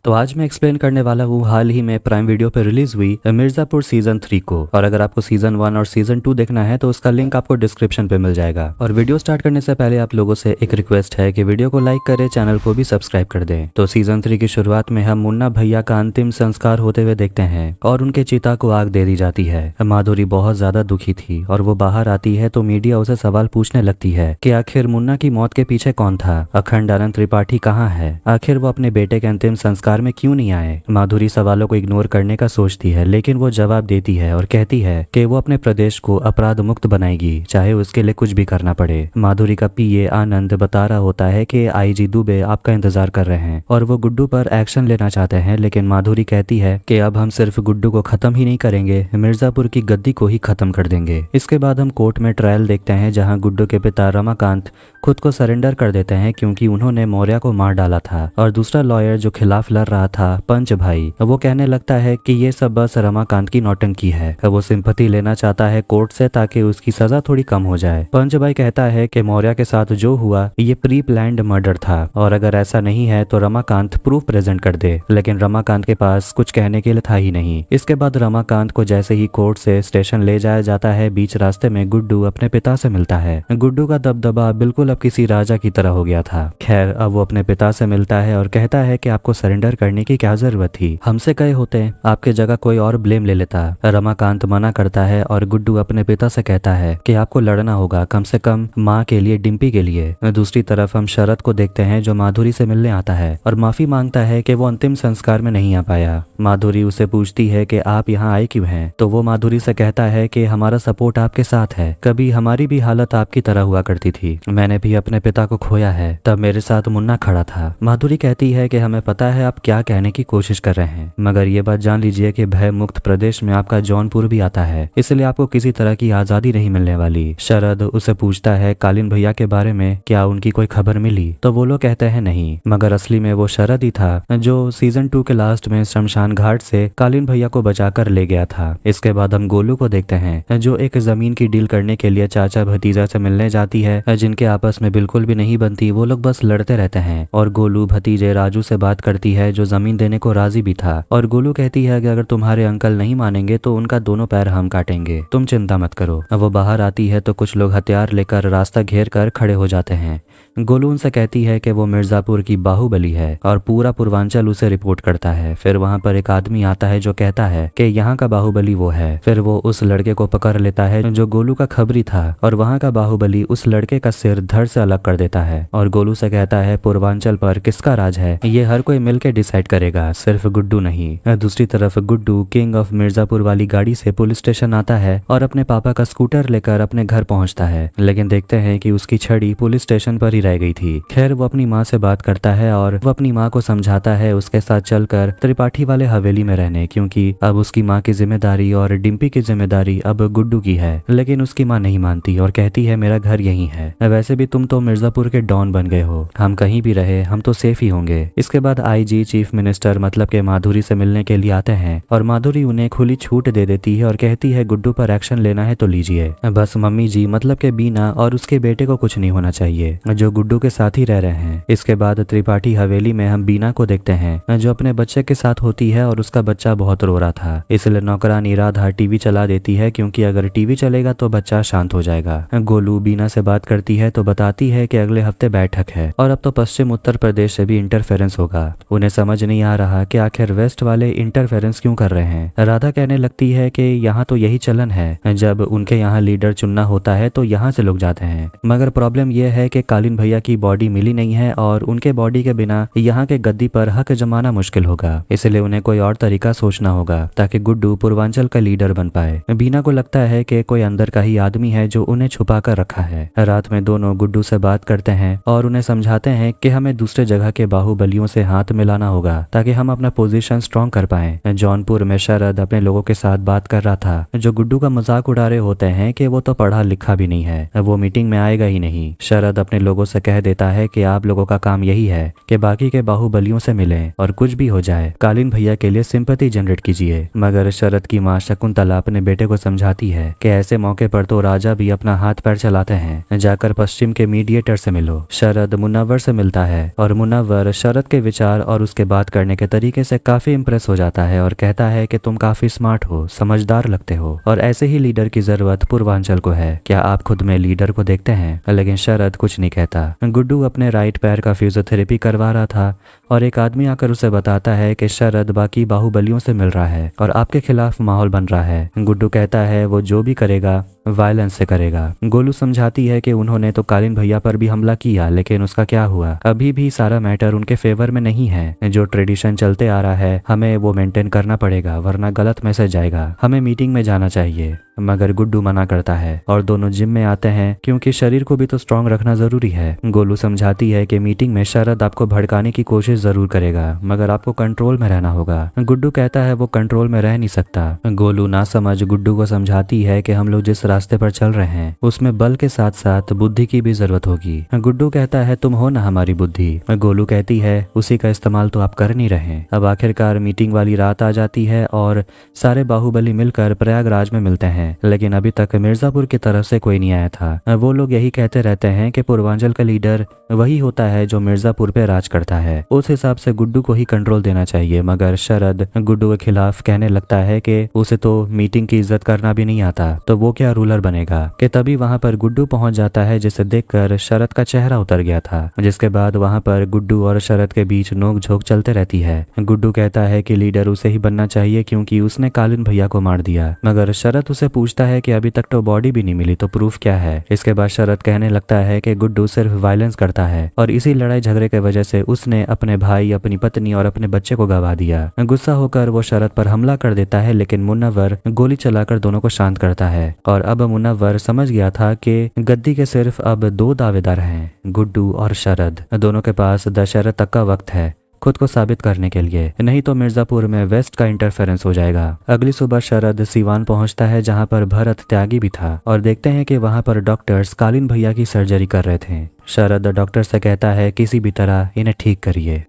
तो आज मैं एक्सप्लेन करने वाला हूँ हाल ही में प्राइम वीडियो पे रिलीज हुई मिर्जापुर सीजन 3 को। और अगर आपको सीजन 1 और सीजन 2 देखना है तो उसका लिंक आपको डिस्क्रिप्शन पे मिल जाएगा। और वीडियो स्टार्ट करने से पहले आप लोगों से एक रिक्वेस्ट है कि वीडियो को लाइक करें, चैनल को भी सब्सक्राइब कर दें। तो सीजन 3 की शुरुआत में हम मुन्ना भैया का अंतिम संस्कार होते हुए देखते हैं और उनके चिता को आग दे दी जाती है। माधुरी बहुत ज्यादा दुखी थी और वो बाहर आती है तो मीडिया उसे सवाल पूछने लगती है कि आखिर मुन्ना की मौत के पीछे कौन था, अखंड आनंद त्रिपाठी कहाँ है, आखिर वो अपने बेटे के अंतिम संस्कार में क्यों नहीं आए। माधुरी सवालों को इग्नोर करने का सोचती है, लेकिन वो जवाब देती है और कहती है कि वो अपने प्रदेश को अपराध मुक्त बनाएगी, चाहे उसके लिए कुछ भी करना पड़े। माधुरी का पीए आनंद बता रहा होता है कि आईजी दुबे आपका इंतजार कर रहे हैं और वो गुड्डू पर एक्शन लेना चाहते हैं, लेकिन माधुरी कहती है कि अब हम सिर्फ गुड्डू को खत्म ही नहीं करेंगे, मिर्जापुर की गद्दी को ही खत्म कर देंगे। इसके बाद हम कोर्ट में ट्रायल देखते हैं जहाँ गुड्डू के पिता रमाकांत खुद को सरेंडर कर देते हैं क्योंकि उन्होंने मौर्य को मार डाला था। और दूसरा लॉयर जो खिलाफ लड़ रहा था पंच भाई, वो कहने लगता है कि ये सब बस रमाकांत की नौटंकी है। वो सिंपैथी लेना चाहता है कोर्ट से ताकि उसकी सजा थोड़ी कम हो जाए। पंच भाई कहता है कि मौर्य के साथ जो हुआ ये प्री प्लान्ड मर्डर था और अगर ऐसा नहीं है तो रमाकांत प्रूफ प्रेजेंट कर दे, लेकिन रमाकांत के पास कुछ कहने के लिए था ही नहीं। इसके बाद रमाकांत को जैसे ही कोर्ट से स्टेशन ले जाया जाता है, बीच रास्ते में गुड्डू अपने पिता से मिलता है। गुड्डू का दबदबा बिल्कुल अब किसी राजा की तरह हो गया था। खैर अब वो अपने पिता से मिलता है और कहता है कि आपको सरेंडर करने की क्या जरूरत थी, हमसे कहे होते आपके जगह कोई और ब्लेम ले लेता। रमाकांत मना करता है और गुड्डू अपने पिता से कहता है कि आपको लड़ना होगा, कम से कम माँ के लिए, डिम्पी के लिए। दूसरी तरफ हम शरद को देखते हैं जो माधुरी से मिलने आता है और माफी मांगता है कि वो अंतिम संस्कार में नहीं आ पाया। माधुरी उसे पूछती है कि आप यहाँ आए क्यों हैं, तो वो माधुरी से कहता है कि हमारा सपोर्ट आपके साथ है, कभी हमारी भी हालत आपकी तरह हुआ करती थी, मैंने भी अपने पिता को खोया है, तब मेरे साथ मुन्ना खड़ा था। माधुरी कहती है कि हमें पता है आप क्या कहने की कोशिश कर रहे हैं, मगर ये बात जान लीजिए कि भय मुक्त प्रदेश में आपका जौनपुर भी आता है, इसलिए आपको किसी तरह की आजादी नहीं मिलने वाली। शरद उसे पूछता है कालीन भैया के बारे में, क्या उनकी कोई खबर मिली, तो वो लोग कहते हैं नहीं, मगर असली में वो शरद ही था जो सीजन 2 के लास्ट में शमशान घाट से कालीन भैया को बचाकर ले गया था। इसके बाद हम गोलू को देखते हैं जो एक जमीन की डील करने के लिए चाचा भतीजा से मिलने जाती है, जिनके आपस में बिल्कुल भी नहीं बनती, वो लोग बस लड़ते रहते हैं। और गोलू भतीजे राजू से बात करती है जो जमीन देने को राजी भी था, और गोलू कहती है कि अगर तुम्हारे अंकल नहीं मानेंगे तो उनका दोनों पैर हम काटेंगे, तुम चिंता मत करो। वो बाहर आती है तो कुछ लोग हथियार लेकर रास्ता घेर कर खड़े हो जाते हैं। गोलू उनसे कहती है कि वो मिर्जापुर की बाहुबली है और पूरा पूर्वांचल उसे रिपोर्ट करता है। फिर वहां पर एक आदमी आता है जो कहता है कि यहाँ का बाहुबली वो है। फिर वो उस लड़के को पकड़ लेता है जो गोलू का खबरी था और वहाँ का बाहुबली उस लड़के का सिर धड़ से अलग कर देता है और गोलू से कहता है पूर्वांचल पर किसका राज है ये हर कोई मिलकर डिसाइड करेगा, सिर्फ गुड्डू नहीं। दूसरी तरफ गुड्डू किंग ऑफ मिर्जापुर वाली गाड़ी से पुलिस स्टेशन आता है और अपने पापा का स्कूटर लेकर अपने घर पहुंचता है, लेकिन देखते हैं कि उसकी छड़ी पुलिस स्टेशन पर ही रह गई थी। खैर वो अपनी माँ से बात करता है और वो अपनी माँ को समझाता है उसके साथ चलकर त्रिपाठी वाले हवेली में रहने, क्योंकि अब उसकी माँ की जिम्मेदारी और डिम्पी की जिम्मेदारी अब गुड्डू की है। लेकिन उसकी माँ नहीं मानती और कहती है मेरा घर यहीं है, वैसे भी तुम तो मिर्जापुर के डॉन बन गए हो, हम कहीं भी रहे हम तो सेफ ही होंगे। इसके बाद आईजी चीफ मिनिस्टर मतलब के माधुरी से मिलने के लिए आते हैं और माधुरी उन्हें खुली छूट दे देती है और कहती है गुड्डू पर एक्शन लेना है तो लीजिए, बस मम्मी जी मतलब के बीना और उसके बेटे को कुछ नहीं होना चाहिए जो गुड्डू के साथ ही रह रहे हैं। इसके बाद त्रिपाठी हवेली में हम बीना को देखते हैं जो अपने बच्चे के साथ होती है और उसका बच्चा बहुत रो रहा था, इसलिए नौकरानी राधा टीवी चला देती है क्योंकि अगर टीवी चलेगा तो बच्चा शांत हो जाएगा। गोलू बीना से बात करती है तो बताती है कि अगले हफ्ते बैठक है और अब तो पश्चिम उत्तर प्रदेश से भी इंटरफेरेंस होगा। उन्हें समझ नहीं आ रहा कि आखिर वेस्ट वाले इंटरफेरेंस क्यों कर रहे हैं। राधा कहने लगती है कि यहाँ तो यही चलन है, जब उनके यहाँ लीडर चुनना होता है तो यहाँ से लोग जाते हैं, मगर प्रॉब्लम यह है कि कालीन भैया की बॉडी मिली नहीं है और उनके बॉडी के बिना यहाँ के गद्दी पर हक जमाना मुश्किल होगा, इसलिए उन्हें कोई और तरीका सोचना होगा ताकि गुड्डू पूर्वांचल का लीडर बन पाए। बीना को लगता है कि कोई अंदर का ही आदमी है जो उन्हें छुपा कर रखा है। रात में दोनों गुड्डू से बात करते हैं और उन्हें समझाते हैं कि हमें दूसरे जगह के बाहुबलियों से हाथ मिलाना होगा ताकि हम अपना पोजीशन स्ट्रॉन्ग कर पाए। जौनपुर में शरद अपने लोगों के साथ बात कर रहा था जो गुड्डू का मजाक उड़ा रहे होते हैं कि वो तो पढ़ा लिखा भी नहीं है, वो मीटिंग में आएगा ही नहीं। शरद अपने लोगों से कह देता है कि आप लोगों का काम यही है कि बाकी के बाहुबलियों से मिलें और कुछ भी हो जाए कालीन भैया के लिए सिंपैथी जनरेट कीजिए। मगर शरद की माँ शकुंतला अपने बेटे को समझाती है कि ऐसे मौके पर तो राजा भी अपना हाथ पैर चलाते हैं, जाकर पश्चिम के मीडिएटर से मिलो। शरद मुनव्वर से मिलता है और मुनव्वर शरद के विचार और उसके बात करने के तरीके से काफी इंप्रेस हो जाता है और कहता है कि तुम काफी स्मार्ट हो, समझदार लगते हो और ऐसे ही लीडर की जरूरत पूर्वांचल को है। क्या आप खुद में लीडर को देखते हैं? लेकिन शरद कुछ नहीं कहता। गुड्डू अपने राइट पैर का फिजियोथेरेपी करवा रहा था और एक आदमी आकर उसे बताता है कि शरद बाकी बाहुबलियों से मिल रहा है और आपके खिलाफ माहौल बन रहा है। गुड्डू कहता है वो जो भी करेगा वायलेंस से करेगा। गोलू समझाती है कि उन्होंने तो कालीन भैया पर भी हमला किया, लेकिन उसका क्या हुआ? अभी भी सारा मैटर उनके फेवर में नहीं है। जो ट्रेडिशन चलते आ रहा है हमें वो मेंटेन करना पड़ेगा, वरना गलत मैसेज जाएगा। हमें मीटिंग में जाना चाहिए। मगर गुड्डू मना करता है और दोनों जिम में आते हैं क्योंकि शरीर को भी तो स्ट्रांग रखना जरूरी है। गोलू समझाती है कि मीटिंग में शरद आपको भड़काने की कोशिश जरूर करेगा, मगर आपको कंट्रोल में रहना होगा। गुड्डू कहता है वो कंट्रोल में रह नहीं सकता। गोलू ना समझ गुड्डू को समझाती है कि हम लोग जिस रास्ते पर चल रहे हैं उसमें बल के साथ साथ बुद्धि की भी जरूरत होगी। गुड्डू कहता है तुम हो ना हमारी बुद्धि। गोलू कहती है उसी का इस्तेमाल तो आप कर नहीं रहे। अब आखिरकार मीटिंग वाली रात आ जाती है और सारे बाहुबली मिलकर प्रयागराज में मिलते हैं, लेकिन अभी तक मिर्जापुर की तरफ से कोई नहीं आया था। वो लोग यही कहते रहते हैं कि पूर्वांचल का लीडर वही होता है जो मिर्जापुर पे राज करता है, उस हिसाब से गुड्डू को ही कंट्रोल देना चाहिए। मगर शरद गुड्डू के खिलाफ कहने लगता है कि उसे तो मीटिंग की इज्जत करना भी नहीं आता, तो वो क्या रूलर बनेगा। कि तभी वहां पर गुड्डू पहुंच जाता है, जिसे देखकर शरद का चेहरा उतर गया था। जिसके बाद वहां पर गुड्डू और शरद के बीच नोक झोंक चलते रहती है। गुड्डू कहता है कि लीडर उसे ही बनना चाहिए क्योंकि उसने कालीन भैया को मार दिया, मगर शरद उसे पूछता है कि अभी तक तो बॉडी भी नहीं मिली, तो प्रूफ क्या है। इसके बाद शरद कहने लगता है कि गुड्डू सिर्फ वायलेंस करता है और इसी लड़ाई झगड़े के वजह से उसने अपने भाई, अपनी पत्नी और अपने बच्चे को गवा दिया। गुस्सा होकर वो शरद पर हमला कर देता है, लेकिन मुनव्वर गोली चलाकर दोनों को शांत करता है। और अब मुनव्वर समझ गया था कि गद्दी के सिर्फ अब दो दावेदार हैं, गुड्डू और शरद। दोनों के पास दशहरा तक का वक्त है खुद को साबित करने के लिए, नहीं तो मिर्जापुर में वेस्ट का इंटरफेरेंस हो जाएगा। अगली सुबह शरद सीवान पहुंचता है जहां पर भरत त्यागी भी था और देखते हैं कि वहां पर डॉक्टर्स कालीन भैया की सर्जरी कर रहे थे। शरद डॉक्टर से कहता है किसी भी तरह इन्हें ठीक करिए।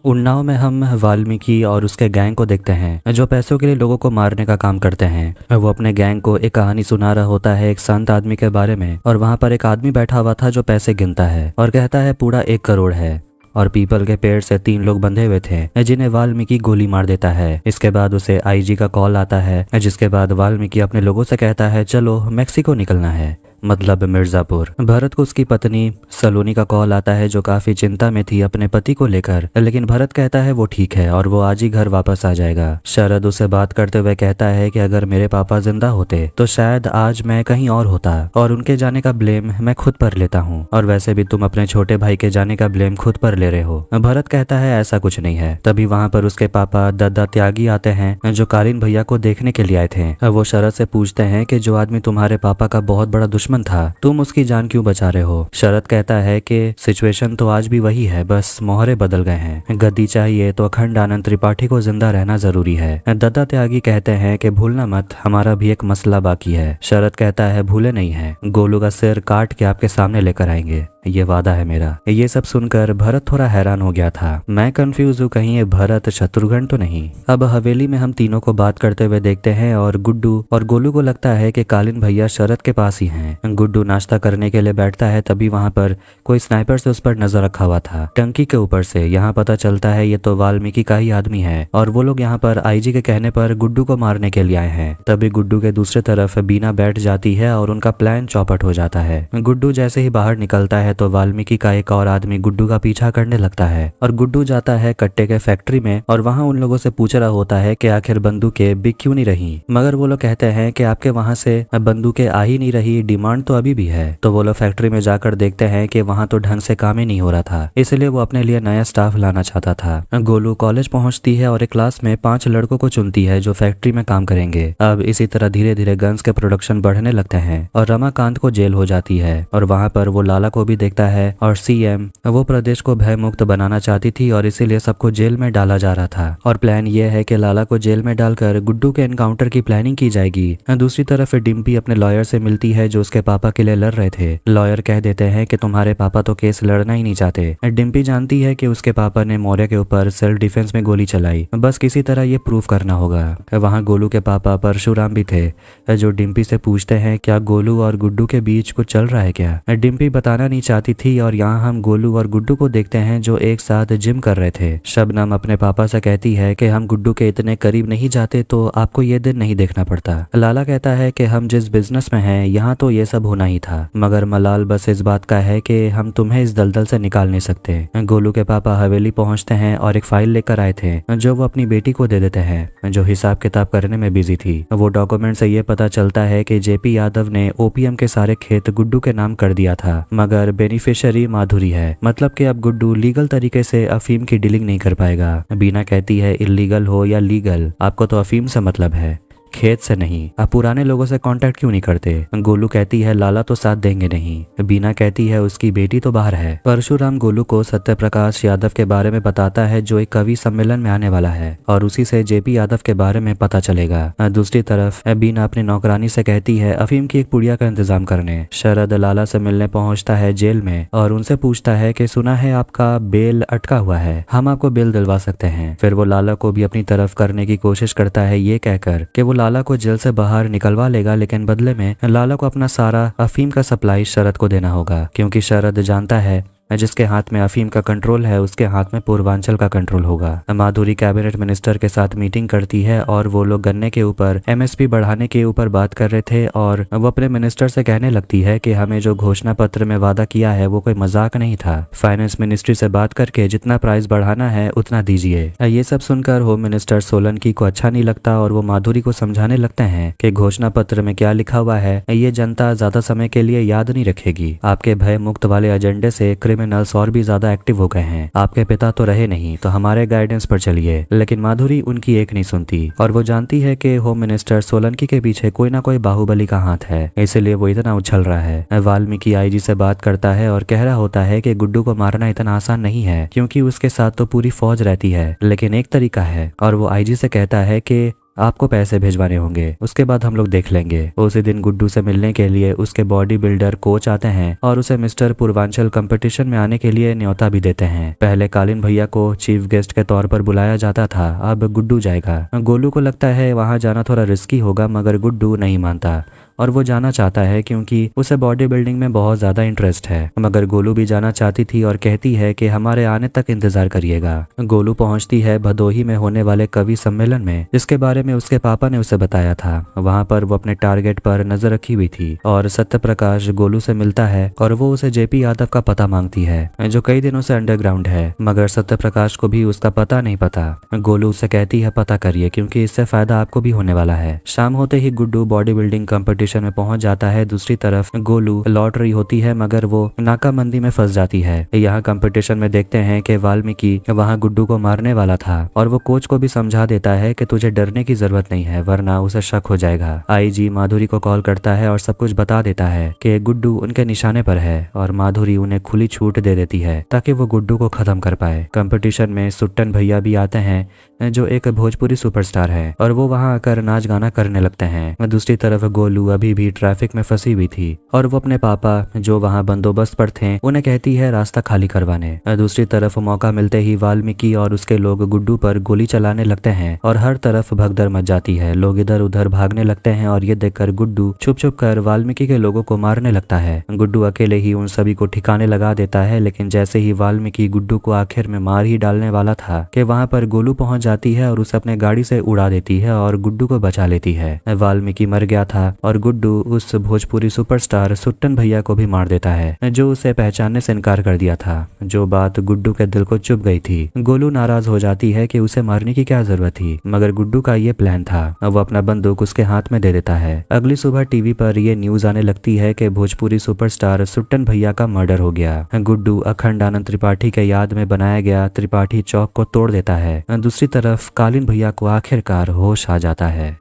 उन्नाव में हम वाल्मीकि और उसके गैंग को देखते हैं जो पैसों के लिए लोगों को मारने का काम करते हैं। वो अपने गैंग को एक कहानी सुना रहा होता है एक संत आदमी के बारे में, और वहां पर एक आदमी बैठा हुआ था जो पैसे गिनता है और कहता है पूरा 1 करोड़ है, और पीपल के पेड़ से 3 लोग बंधे हुए थे जिन्हें वाल्मीकि गोली मार देता है। इसके बाद उसे आईजी का कॉल आता है, जिसके बाद वाल्मीकि अपने लोगों से कहता है चलो मैक्सिको निकलना है, मतलब मिर्जापुर। भरत को उसकी पत्नी सलोनी का कॉल आता है जो काफी चिंता में थी अपने पति को लेकर, लेकिन भरत कहता है वो ठीक है और वो आज ही घर वापस आ जाएगा। शरद उसे बात करते हुए कहता है कि अगर मेरे पापा जिंदा होते तो शायद आज मैं कहीं और होता और उनके जाने का ब्लेम मैं खुद पर लेता हूँ, और वैसे भी तुम अपने छोटे भाई के जाने का ब्लेम खुद पर ले रहे हो। भरत कहता है ऐसा कुछ नहीं है। तभी वहाँ पर उसके पापा दद्दा त्यागी आते हैं जो कालीन भैया को देखने के लिए आए थे। वो शरद से पूछते हैं कि जो आदमी तुम्हारे पापा का बहुत बड़ा दुश्मन था, तुम उसकी जान क्यों बचा रहे हो। शरद कहता है कि सिचुएशन तो आज भी वही है, बस मोहरे बदल गए हैं। गद्दी चाहिए तो अखंड आनंद त्रिपाठी को जिंदा रहना जरूरी है। दत्ता त्यागी कहते हैं कि भूलना मत, हमारा भी एक मसला बाकी है। शरद कहता है भूले नहीं है, गोलू का सिर काट के आपके सामने लेकर आएंगे, ये वादा है मेरा। ये सब सुनकर भरत थोड़ा हैरान हो गया था। मैं कंफ्यूज हूँ, कहीं ये भरत शत्रुघ्न तो नहीं। अब हवेली में हम तीनों को बात करते हुए देखते हैं और गुड्डू और गोलू को लगता है कि कालीन भैया शरद के पास ही हैं। गुड्डू नाश्ता करने के लिए बैठता है, तभी वहाँ पर कोई स्नाइपर से उस पर नजर रखा हुआ था टंकी के ऊपर से। यहाँ पता चलता है ये तो वाल्मीकि का ही आदमी है और वो लोग यहाँ पर आईजी के कहने पर गुड्डू को मारने के लिए आए हैं। तभी गुड्डू के दूसरे तरफ बीना बैठ जाती है और उनका प्लान चौपट हो जाता है। गुड्डू जैसे ही बाहर निकलता है तो वाल्मीकि का एक और आदमी गुड्डू का पीछा करने लगता है और गुड्डू जाता है कट्टे के फैक्ट्री में और वहाँ उन लोगों से पूछ रहा होता है कि आखिर बंदूकें बिक क्यों नहीं रही। मगर वो लोग कहते हैं कि आपके वहाँ से बंदूकें आ ही नहीं रही, डिमांड तो अभी भी है। तो वो लोग फैक्ट्री में जाकर देखते हैं कि वहाँ तो ढंग से काम ही नहीं हो रहा था, इसलिए वो अपने लिए नया स्टाफ लाना चाहता था। गोलू कॉलेज पहुंचती है और एक क्लास में 5 लड़कों को चुनती है जो फैक्ट्री में काम करेंगे। अब इसी तरह धीरे धीरे गन्स के प्रोडक्शन बढ़ने लगते हैं और रमाकांत को जेल हो जाती है और वहाँ पर वो लाला को भी देखता है और सीएम वो प्रदेश को भय मुक्त बनाना चाहती थी और इसीलिए सबको जेल में डाला जा रहा था और प्लान ये है कि लाला को जेल में डालकर गुड्डू के एनकाउंटर की प्लानिंग की जाएगी। दूसरी तरफ डिम्पी अपने लॉयर से मिलती है जो उसके पापा के लिए लड़ रहे थे। लॉयर कह देते हैं कि तुम्हारे पापा तो केस लड़ना ही नहीं चाहते। डिम्पी जानती है कि उसके पापा ने मौर्य के ऊपर सेल्फ डिफेंस में गोली चलाई, बस किसी तरह ये प्रूव करना होगा। वहाँ गोलू के पापा परशुराम भी थे जो डिम्पी से पूछते हैं क्या गोलू और गुड्डू के बीच कुछ चल रहा है क्या। डिम्पी बताना नहीं चाहती थी और यहाँ हम गोलू और गुड्डू को देखते हैं जो एक साथ जिम कर रहे थे। शबनम अपने पापा से कहती है कि हम गुड्डू के इतने करीब नहीं जाते तो आपको ये दिन नहीं देखना पड़ता। लाला कहता है कि हम जिस बिजनेस में हैं यहाँ तो ये सब होना ही था, मगर मलाल बस इस बात का है कि हम तुम्हें इस दलदल से निकाल नहीं सकते। गोलू के पापा हवेली पहुंचते हैं और एक फाइल लेकर आए थे जो वो अपनी बेटी को दे देते हैं जो हिसाब किताब करने में बिजी थी। वो डॉक्यूमेंट से ये पता चलता है कि जेपी यादव ने ओपीएम के सारे खेत गुड्डू के नाम कर दिया था, मगर बेनिफिशियरी माधुरी है, मतलब कि अब गुड्डू लीगल तरीके से अफीम की डीलिंग नहीं कर पाएगा। बीना कहती है इलीगल हो या लीगल आपको तो अफीम से मतलब है, खेत से नहीं। आप पुराने लोगों से कांटेक्ट क्यों नहीं करते। गोलू कहती है लाला तो साथ देंगे नहीं। बीना कहती है उसकी बेटी तो बाहर है। परशुराम गोलू को सत्यप्रकाश यादव के बारे में बताता है जो एक कवि सम्मेलन में आने वाला है और उसी से जेपी यादव के बारे में पता चलेगा। दूसरी तरफ बीना अपनी नौकरानी से कहती है अफीम की एक पुड़िया का इंतजाम करने। शरद लाला से मिलने पहुंचता है जेल में और उनसे पूछता है कि सुना है आपका बेल अटका हुआ है, हम आपको बेल दिलवा सकते हैं। फिर वो लाला को भी अपनी तरफ करने की कोशिश करता है ये कहकर कि वो लाला को जेल से बाहर निकलवा लेगा, लेकिन बदले में लाला को अपना सारा अफीम का सप्लाई शरद को देना होगा, क्योंकि शरद जानता है जिसके हाथ में अफीम का कंट्रोल है उसके हाथ में पूर्वांचल का कंट्रोल होगा। माधुरी कैबिनेट मिनिस्टर के साथ मीटिंग करती है और वो लोग गन्ने के ऊपर एमएसपी बढ़ाने के ऊपर बात कर रहे थे और वो अपने मिनिस्टर से कहने लगती है कि हमें जो घोषणा पत्र में वादा किया है वो कोई मजाक नहीं था। फाइनेंस मिनिस्ट्री से बात करके जितना प्राइस बढ़ाना है उतना दीजिए। ये सब सुनकर होम मिनिस्टर सोलंकी को अच्छा नहीं लगता और वो माधुरी को समझाने लगते हैं कि घोषणा पत्र में क्या लिखा हुआ है ये जनता ज्यादा समय के लिए याद नहीं रखेगी। आपके भय मुक्त वाले एजेंडे से क्रिमिनल्स और भी ज्यादा एक्टिव हो गए हैं। आपके पिता तो रहे नहीं तो हमारे गाइडेंस पर चलिए। लेकिन माधुरी उनकी एक नहीं सुनती और वो जानती है कि होम मिनिस्टर सोलंकी के पीछे कोई ना कोई बाहुबली का हाथ है, इसलिए वो इतना उछल रहा है। वाल्मीकि आईजी से बात करता है और कह रहा होता है कि गुड्डू को मारना इतना आसान नहीं है क्योंकि उसके साथ तो पूरी फौज रहती है, लेकिन एक तरीका है। और वो आईजी से कहता है कि आपको पैसे भिजवाने होंगे, उसके बाद हम लोग देख लेंगे। उसी दिन गुड्डू से मिलने के लिए उसके बॉडी बिल्डर कोच आते हैं और उसे मिस्टर पूर्वांचल कंपटीशन में आने के लिए न्योता भी देते हैं। पहले कालीन भैया को चीफ गेस्ट के तौर पर बुलाया जाता था, अब गुड्डू जाएगा। गोलू को लगता है वहां जाना थोड़ा रिस्की होगा, मगर गुड्डू नहीं मानता और वो जाना चाहता है क्योंकि उसे बॉडी बिल्डिंग में बहुत ज्यादा इंटरेस्ट है। मगर गोलू भी जाना चाहती थी और कहती है कि हमारे आने तक इंतजार करिएगा। गोलू पहुंचती है भदोही में होने वाले कवि सम्मेलन में, जिसके बारे में उसके पापा ने उसे बताया था। वहां पर वो अपने टारगेट पर नजर रखी हुई थी और सत्यप्रकाश गोलू से मिलता है और वो उसे जेपी यादव का पता मांगती है जो कई दिनों से अंडरग्राउंड है, मगर सत्यप्रकाश को भी उसका पता नहीं पता। गोलू उसे कहती है पता करिए क्योंकि इससे फायदा आपको भी होने वाला है। शाम होते ही गुड्डू बॉडी बिल्डिंग कंपटीशन में पहुंच जाता है। दूसरी तरफ गोलू लौट रही होती है मगर वो नाकाबंदी में फंस जाती है। यहाँ कंपटीशन में देखते हैं कि वाल्मीकि वहाँ गुड्डू को मारने वाला था और वो कोच को भी समझा देता है कि तुझे डरने की जरूरत नहीं है वरना उसे शक हो जाएगा। आईजी माधुरी को कॉल करता है और सब कुछ बता देता है कि गुड्डू उनके निशाने पर है और माधुरी उन्हें खुली छूट दे देती है ताकि वो गुड्डू को खत्म कर पाए। कंपटीशन में सुट्टन भैया भी आते हैं जो एक भोजपुरी सुपरस्टार है और वो वहाँ आकर नाच गाना करने लगते हैं। दूसरी तरफ गोलू अभी भी ट्रैफिक में फंसी हुई थी और वो अपने पापा जो वहाँ बंदोबस्त पर थे उन्हें कहती है रास्ता खाली करवाने। दूसरी तरफ मौका मिलते ही वाल्मीकि और उसके लोग गुड्डू पर गोली चलाने लगते हैं और हर तरफ भगदड़ मच जाती है। लोग इधर उधर भागने लगते हैं और ये देखकर गुड्डू छुप छुप कर वाल्मीकि के लोगों को मारने लगता है। गुड्डू अकेले ही उन सभी को ठिकाने लगा देता है, लेकिन जैसे ही वाल्मीकि गुड्डू को आखिर में मार ही डालने वाला था कि वहाँ पर गोलू पहुंच जाती है और उसे अपने गाड़ी से उड़ा देती है और गुड्डू को बचा लेती है। वाल्मीकि मर गया था और गुड्डू उस भोजपुरी सुपरस्टार सुट्टन भैया को भी मार देता है जो उसे पहचानने से इनकार कर दिया था, जो बात गुड्डू के दिल को चुभ गई थी। गोलू नाराज हो जाती है कि उसे मारने की क्या जरूरत थी, मगर गुड्डू का ये प्लान था। वो अपना बंदूक उसके हाथ में दे देता है। अगली सुबह टीवी पर ये न्यूज आने लगती है कि भोजपुरी सुपरस्टार सुट्टन भैया का मर्डर हो गया। गुड्डू अखंड आनंद त्रिपाठी के याद में बनाया गया त्रिपाठी चौक को तोड़ देता है। दूसरी तरफ कालीन भैया को आखिरकार होश आ जाता है।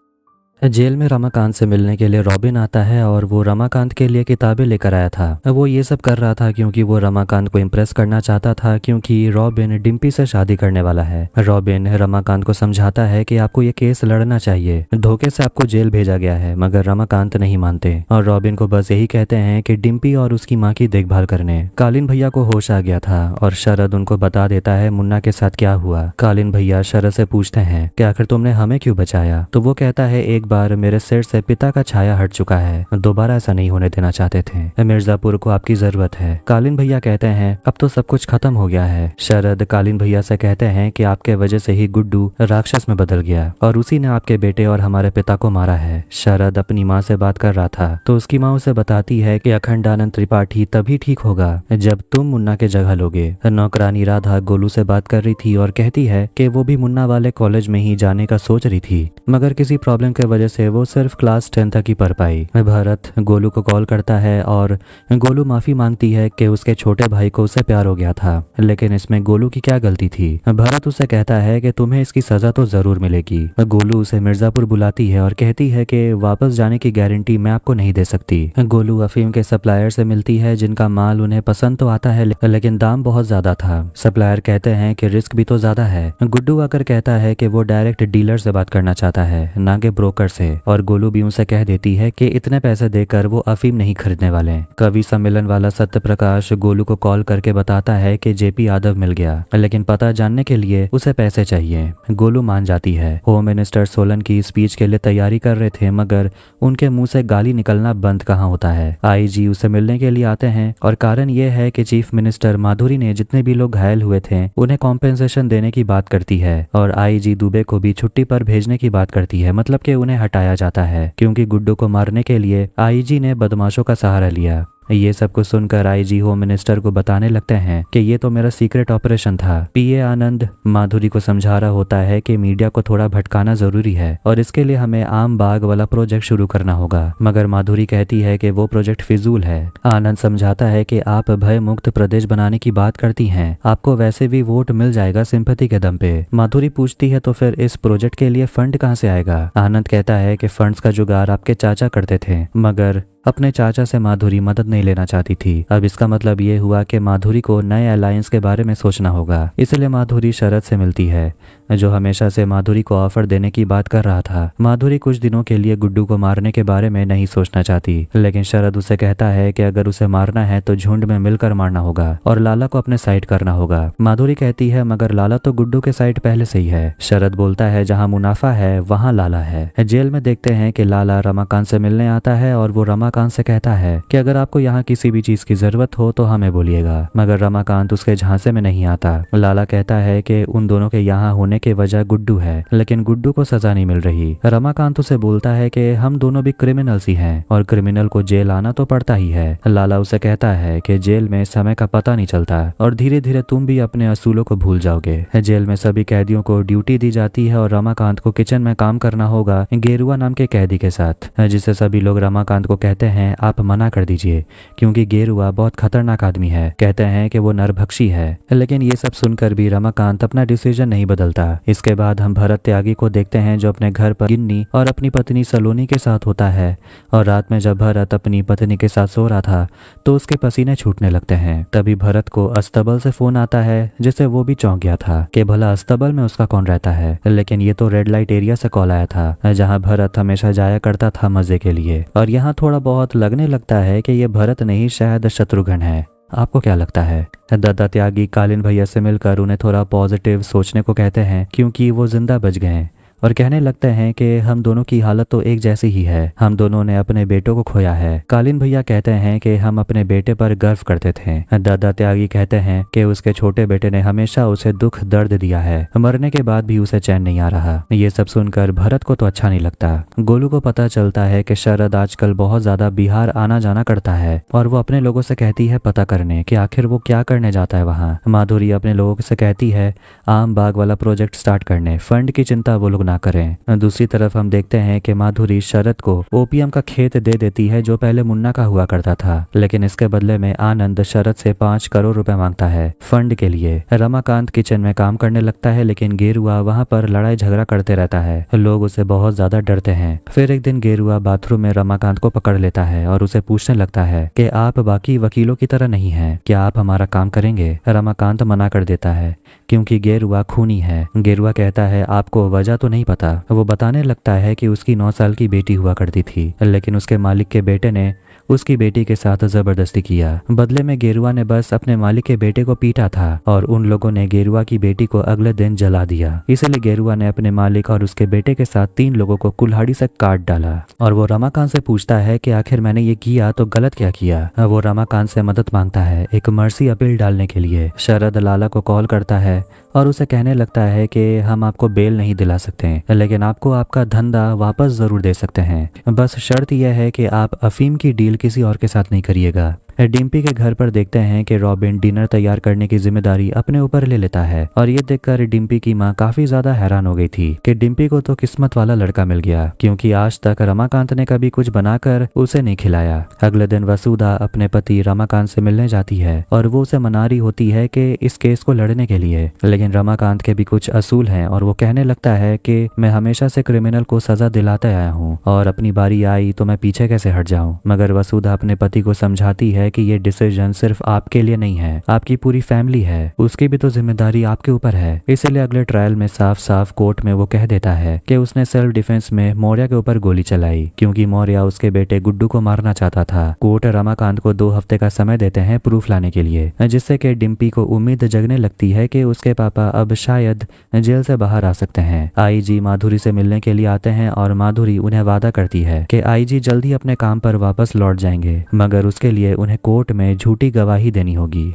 जेल में रमाकांत से मिलने के लिए रॉबिन आता है और वो रमाकांत के लिए किताबें लेकर आया था। वो ये सब कर रहा था क्योंकि वो रमाकांत को इम्प्रेस करना चाहता था, क्योंकि रॉबिन डिम्पी से शादी करने वाला है। रॉबिन रमाकांत को समझाता है कि आपको ये केस लड़ना चाहिए, धोखे से आपको जेल भेजा गया है, मगर रमाकांत नहीं मानते और रॉबिन को बस यही कहते हैं कि डिम्पी और उसकी माँ की देखभाल करने। कालीन भैया को होश आ गया था और शरद उनको बता देता है मुन्ना के साथ क्या हुआ। कालीन भैया शरद से पूछते हैं कि आखिर तुमने हमें क्यों बचाया, तो वो कहता है एक बार मेरे सिर से पिता का छाया हट चुका है, दोबारा ऐसा नहीं होने देना चाहते थे। मिर्जापुर को आपकी जरूरत है। कालीन भैया कहते हैं अब तो सब कुछ खत्म हो गया है। शरद कालीन भैया से कहते हैं कि आपके वजह से ही गुड्डू राक्षस में बदल गया और उसी ने आपके बेटे और हमारे पिता को मारा है। शरद अपनी माँ से बात कर रहा था तो उसकी माँ उसे बताती है कि अखंडानंद त्रिपाठी तभी ठीक होगा जब तुम मुन्ना के जगह लोगे। नौकरानी राधा गोलू से बात कर रही थी और कहती है कि वो भी मुन्ना वाले कॉलेज में ही जाने का सोच रही थी, मगर किसी प्रॉब्लम की वजह से वो सिर्फ क्लास 10 तक ही पढ़ पाई। भरत गोलू को कॉल करता है और गोलू माफी मांगती है कि उसके छोटे भाई को उससे प्यार हो गया था, लेकिन इसमें गोलू की क्या गलती थी। भरत उसे कहता है कि तुम्हें इसकी सजा तो जरूर मिलेगी। गोलू उसे मिर्जापुर बुलाती है और कहती है कि वापस जाने की गारंटी मैं आपको नहीं दे सकती। गोलू अफीम के सप्लायर से मिलती है जिनका माल उन्हें पसंद तो आता है लेकिन दाम बहुत ज्यादा था। सप्लायर कहते हैं कि रिस्क भी तो ज्यादा है। गुड्डू आकर कहता है कि वो डायरेक्ट डीलर से बात करना चाहता है, ना कि ब्रोकर से, और गोलू भी उनसे कह देती है कि इतने पैसे देकर वो अफीम नहीं खरीदने वाले। कवि सम्मेलन वाला सत्य प्रकाश गोलू को कॉल करके बताता है कि जेपी यादव मिल गया, लेकिन पता जानने के लिए उसे पैसे चाहिए। गोलू मान जाती है। होम मिनिस्टर सोलन की स्पीच के लिए तैयारी कर रहे थे, मगर उनके मुंह से गाली निकलना बंद कहाँ होता है। आईजी उसे मिलने के लिए आते हैं और कारण ये है कि चीफ मिनिस्टर माधुरी ने जितने भी लोग घायल हुए थे उन्हें कॉम्पेंसेशन देने की बात करती है और आईजी दुबे को भी छुट्टी पर भेजने की बात करती है, मतलब कि उन्हें हटाया जाता है क्योंकि गुड्डू को मारने के लिए आईजी ने बदमाशों का सहारा लिया। ये सब कुछ सुनकर आईजी होम मिनिस्टर को बताने लगते हैं कि ये तो मेरा सीक्रेट ऑपरेशन था। पीए आनंद माधुरी को समझा रहा होता है कि मीडिया को थोड़ा भटकाना जरूरी है और इसके लिए हमें आम बाग वाला प्रोजेक्ट शुरू करना होगा, मगर माधुरी कहती है कि वो प्रोजेक्ट फिजूल है। आनंद समझाता है कि आप भय मुक्त प्रदेश बनाने की बात करती हैं, आपको वैसे भी वोट मिल जाएगा सिंपैथी के दम पे। माधुरी पूछती है तो फिर इस प्रोजेक्ट के लिए फंड कहाँ से आएगा। आनंद कहता है कि फंड्स का जुगाड़ आपके चाचा करते थे, मगर अपने चाचा से माधुरी मदद नहीं लेना चाहती थी। अब इसका मतलब ये हुआ कि माधुरी को नए अलायंस के बारे में सोचना होगा। इसलिए माधुरी शरद से मिलती है, जो हमेशा से माधुरी को ऑफर देने की बात कर रहा था। माधुरी कुछ दिनों के लिए गुड्डू को मारने के बारे में नहीं सोचना चाहती, लेकिन शरद उसे कहता है कि अगर उसे मारना है तो झुंड में मिलकर मारना होगा और लाला को अपने साइड करना होगा। माधुरी कहती है मगर लाला तो गुड्डू के साइड पहले से ही है। शरद बोलता है जहाँ मुनाफा है वहाँ लाला है। जेल में देखते हैं कि लाला रमाकांत से मिलने आता है और वो रमाकांत से कहता है कि अगर आपको यहाँ किसी भी चीज की जरूरत हो तो हमें बोलिएगा, मगर रमाकांत उसके झांसे में नहीं आता। लाला कहता है कि उन दोनों के यहाँ होने की वजह गुड्डू है, लेकिन गुड्डू को सजा नहीं मिल रही। रमाकांत उसे बोलता है कि हम दोनों भी क्रिमिनल्स ही हैं और क्रिमिनल को जेल आना तो पड़ता ही है। लाला उसे कहता है कि जेल में समय का पता नहीं चलता और धीरे धीरे तुम भी अपने असूलों को भूल जाओगे। जेल में सभी कैदियों को ड्यूटी दी जाती है और रमाकांत को किचन में काम करना होगा गेरुआ नाम के कैदी के साथ, जिसे सभी लोग रमाकांत को कहते हैं आप मना कर दीजिए क्योंकि गेरुआ बहुत खतरनाक आदमी है, कहते हैं कि वो नरभक्षी है। लेकिन ये सब सुनकर भी रमाकांत अपना डिसीजन नहीं बदलता। इसके बाद हम भरत त्यागी को देखते हैं जो अपने घर पर गिन्नी और अपनी पत्नी सलोनी के साथ होता है और रात में जब भरत अपनी पत्नी के साथ सो रहा था तो उसके पसीने छूटने लगते हैं। तभी भरत को अस्तबल से फोन आता है जिससे वो भी चौंक गया था कि भला अस्तबल में उसका कौन रहता है, लेकिन ये तो रेड लाइट एरिया से कॉल आया था जहाँ भरत हमेशा जाया करता था मजे के लिए। और यहाँ थोड़ा बहुत लगने लगता है कि ये भरत नहीं शायद शत्रुघ्न है। आपको क्या लगता है? दत्ता त्यागी कालीन भैया से मिलकर उन्हें थोड़ा पॉजिटिव सोचने को कहते हैं क्योंकि वो जिंदा बच गए और कहने लगते हैं कि हम दोनों की हालत तो एक जैसी ही है, हम दोनों ने अपने बेटों को खोया है। कालीन भैया कहते हैं कि हम अपने बेटे पर गर्व करते थे। दादा त्यागी कहते हैं कि उसके छोटे बेटे ने हमेशा उसे दुख दर्द दिया है, मरने के बाद भी उसे चैन नहीं आ रहा। ये सब सुनकर भरत को तो अच्छा नहीं लगता। गोलू को पता चलता है कि शरद आजकल बहुत ज्यादा बिहार आना जाना करता है और वो अपने लोगों से कहती है पता करने कि आखिर वो क्या करने जाता है वहाँ। माधुरी अपने लोगों से कहती है आम बाग वाला प्रोजेक्ट स्टार्ट करने, फंड की चिंता वो लोग ना ना करें। दूसरी तरफ हम देखते हैं कि माधुरी शरद को ओपीएम का खेत दे देती है जो पहले मुन्ना का हुआ करता था, लेकिन इसके बदले में आनंद शरद से 5 करोड़ रुपए मांगता है फंड के लिए। रमाकांत किचन में काम करने लगता है, लेकिन गेरुआ वहाँ पर लड़ाई झगड़ा करते रहता है। लोग उसे बहुत ज्यादा डरते हैं। फिर एक दिन गेरुआ बाथरूम में रमाकांत को पकड़ लेता है और उसे पूछने लगता है कि आप बाकी वकीलों की तरह नहीं हैं, क्या आप हमारा काम करेंगे? रमाकांत मना कर देता है क्योंकि गेरुआ खूनी है। गेरुआ कहता है आपको वजह तो नहीं पता। वो बताने लगता है कि उसकी 9 साल की बेटी हुआ करती थी, लेकिन उसके मालिक के बेटे ने उसकी बेटी के साथ जबरदस्ती किया। बदले में गेरुआ ने बस अपने मालिक के बेटे को पीटा था और उन लोगों ने गेरुआ की बेटी को अगले दिन जला दिया। इसलिए गेरुआ ने अपने मालिक और उसके बेटे के साथ 3 लोगों को कुल्हाड़ी से काट डाला। और वो रमाकांत से पूछता है कि आखिर मैंने ये किया तो गलत क्या किया। वो रमाकांत से मदद मांगता है एक मर्सी अपील डालने के लिए। शरद लाला को कॉल करता है और उसे कहने लगता है कि हम आपको बेल नहीं दिला सकते, लेकिन आपको आपका धंधा वापस जरूर दे सकते हैं। बस शर्त यह है कि आप अफीम की डील किसी और के साथ नहीं करिएगा। डिम्पी के घर पर देखते हैं कि रॉबिन डिनर तैयार करने की जिम्मेदारी अपने ऊपर ले लेता है और ये देखकर डिम्पी की माँ काफी ज्यादा हैरान हो गई थी कि डिम्पी को तो किस्मत वाला लड़का मिल गया, क्योंकि आज तक रमाकांत ने कभी कुछ बनाकर उसे नहीं खिलाया। अगले दिन वसुधा अपने पति रमाकांत से मिलने जाती है और वो उसे मना रही होती है कि इस केस को लड़ने के लिए, लेकिन रमाकांत के भी कुछ असूल हैं और वो कहने लगता है कि मैं हमेशा से क्रिमिनल को सजा दिलाते आया हूँ और अपनी बारी आई तो मैं पीछे कैसे हट जाऊँ। मगर वसुधा अपने पति को समझाती है कि ये डिसीजन सिर्फ आपके लिए नहीं है, आपकी पूरी फैमिली है, उसकी भी तो जिम्मेदारी आपके ऊपर है। इसलिए अगले ट्रायल में साफ साफ कोर्ट में वो कह देता है कि उसने सेल्फ डिफेंस में मौर्य के ऊपर गोली चलाई, क्योंकि मौर्य उसके बेटे गुड्डू को मारना चाहता था। कोर्ट रमाकांत को 2 हफ्ते का समय देते हैं प्रूफ लाने के लिए, जिससे कि डिम्पी को उम्मीद जगने लगती है कि उसके पापा अब शायद जेल से बाहर आ सकते हैं। आईजी माधुरी से मिलने के लिए आते हैं और माधुरी उन्हें वादा करती है कि आईजी जल्द ही अपने काम पर वापस लौट जाएंगे, मगर उसके लिए उन्हें कोर्ट में झूठी गवाही देनी होगी।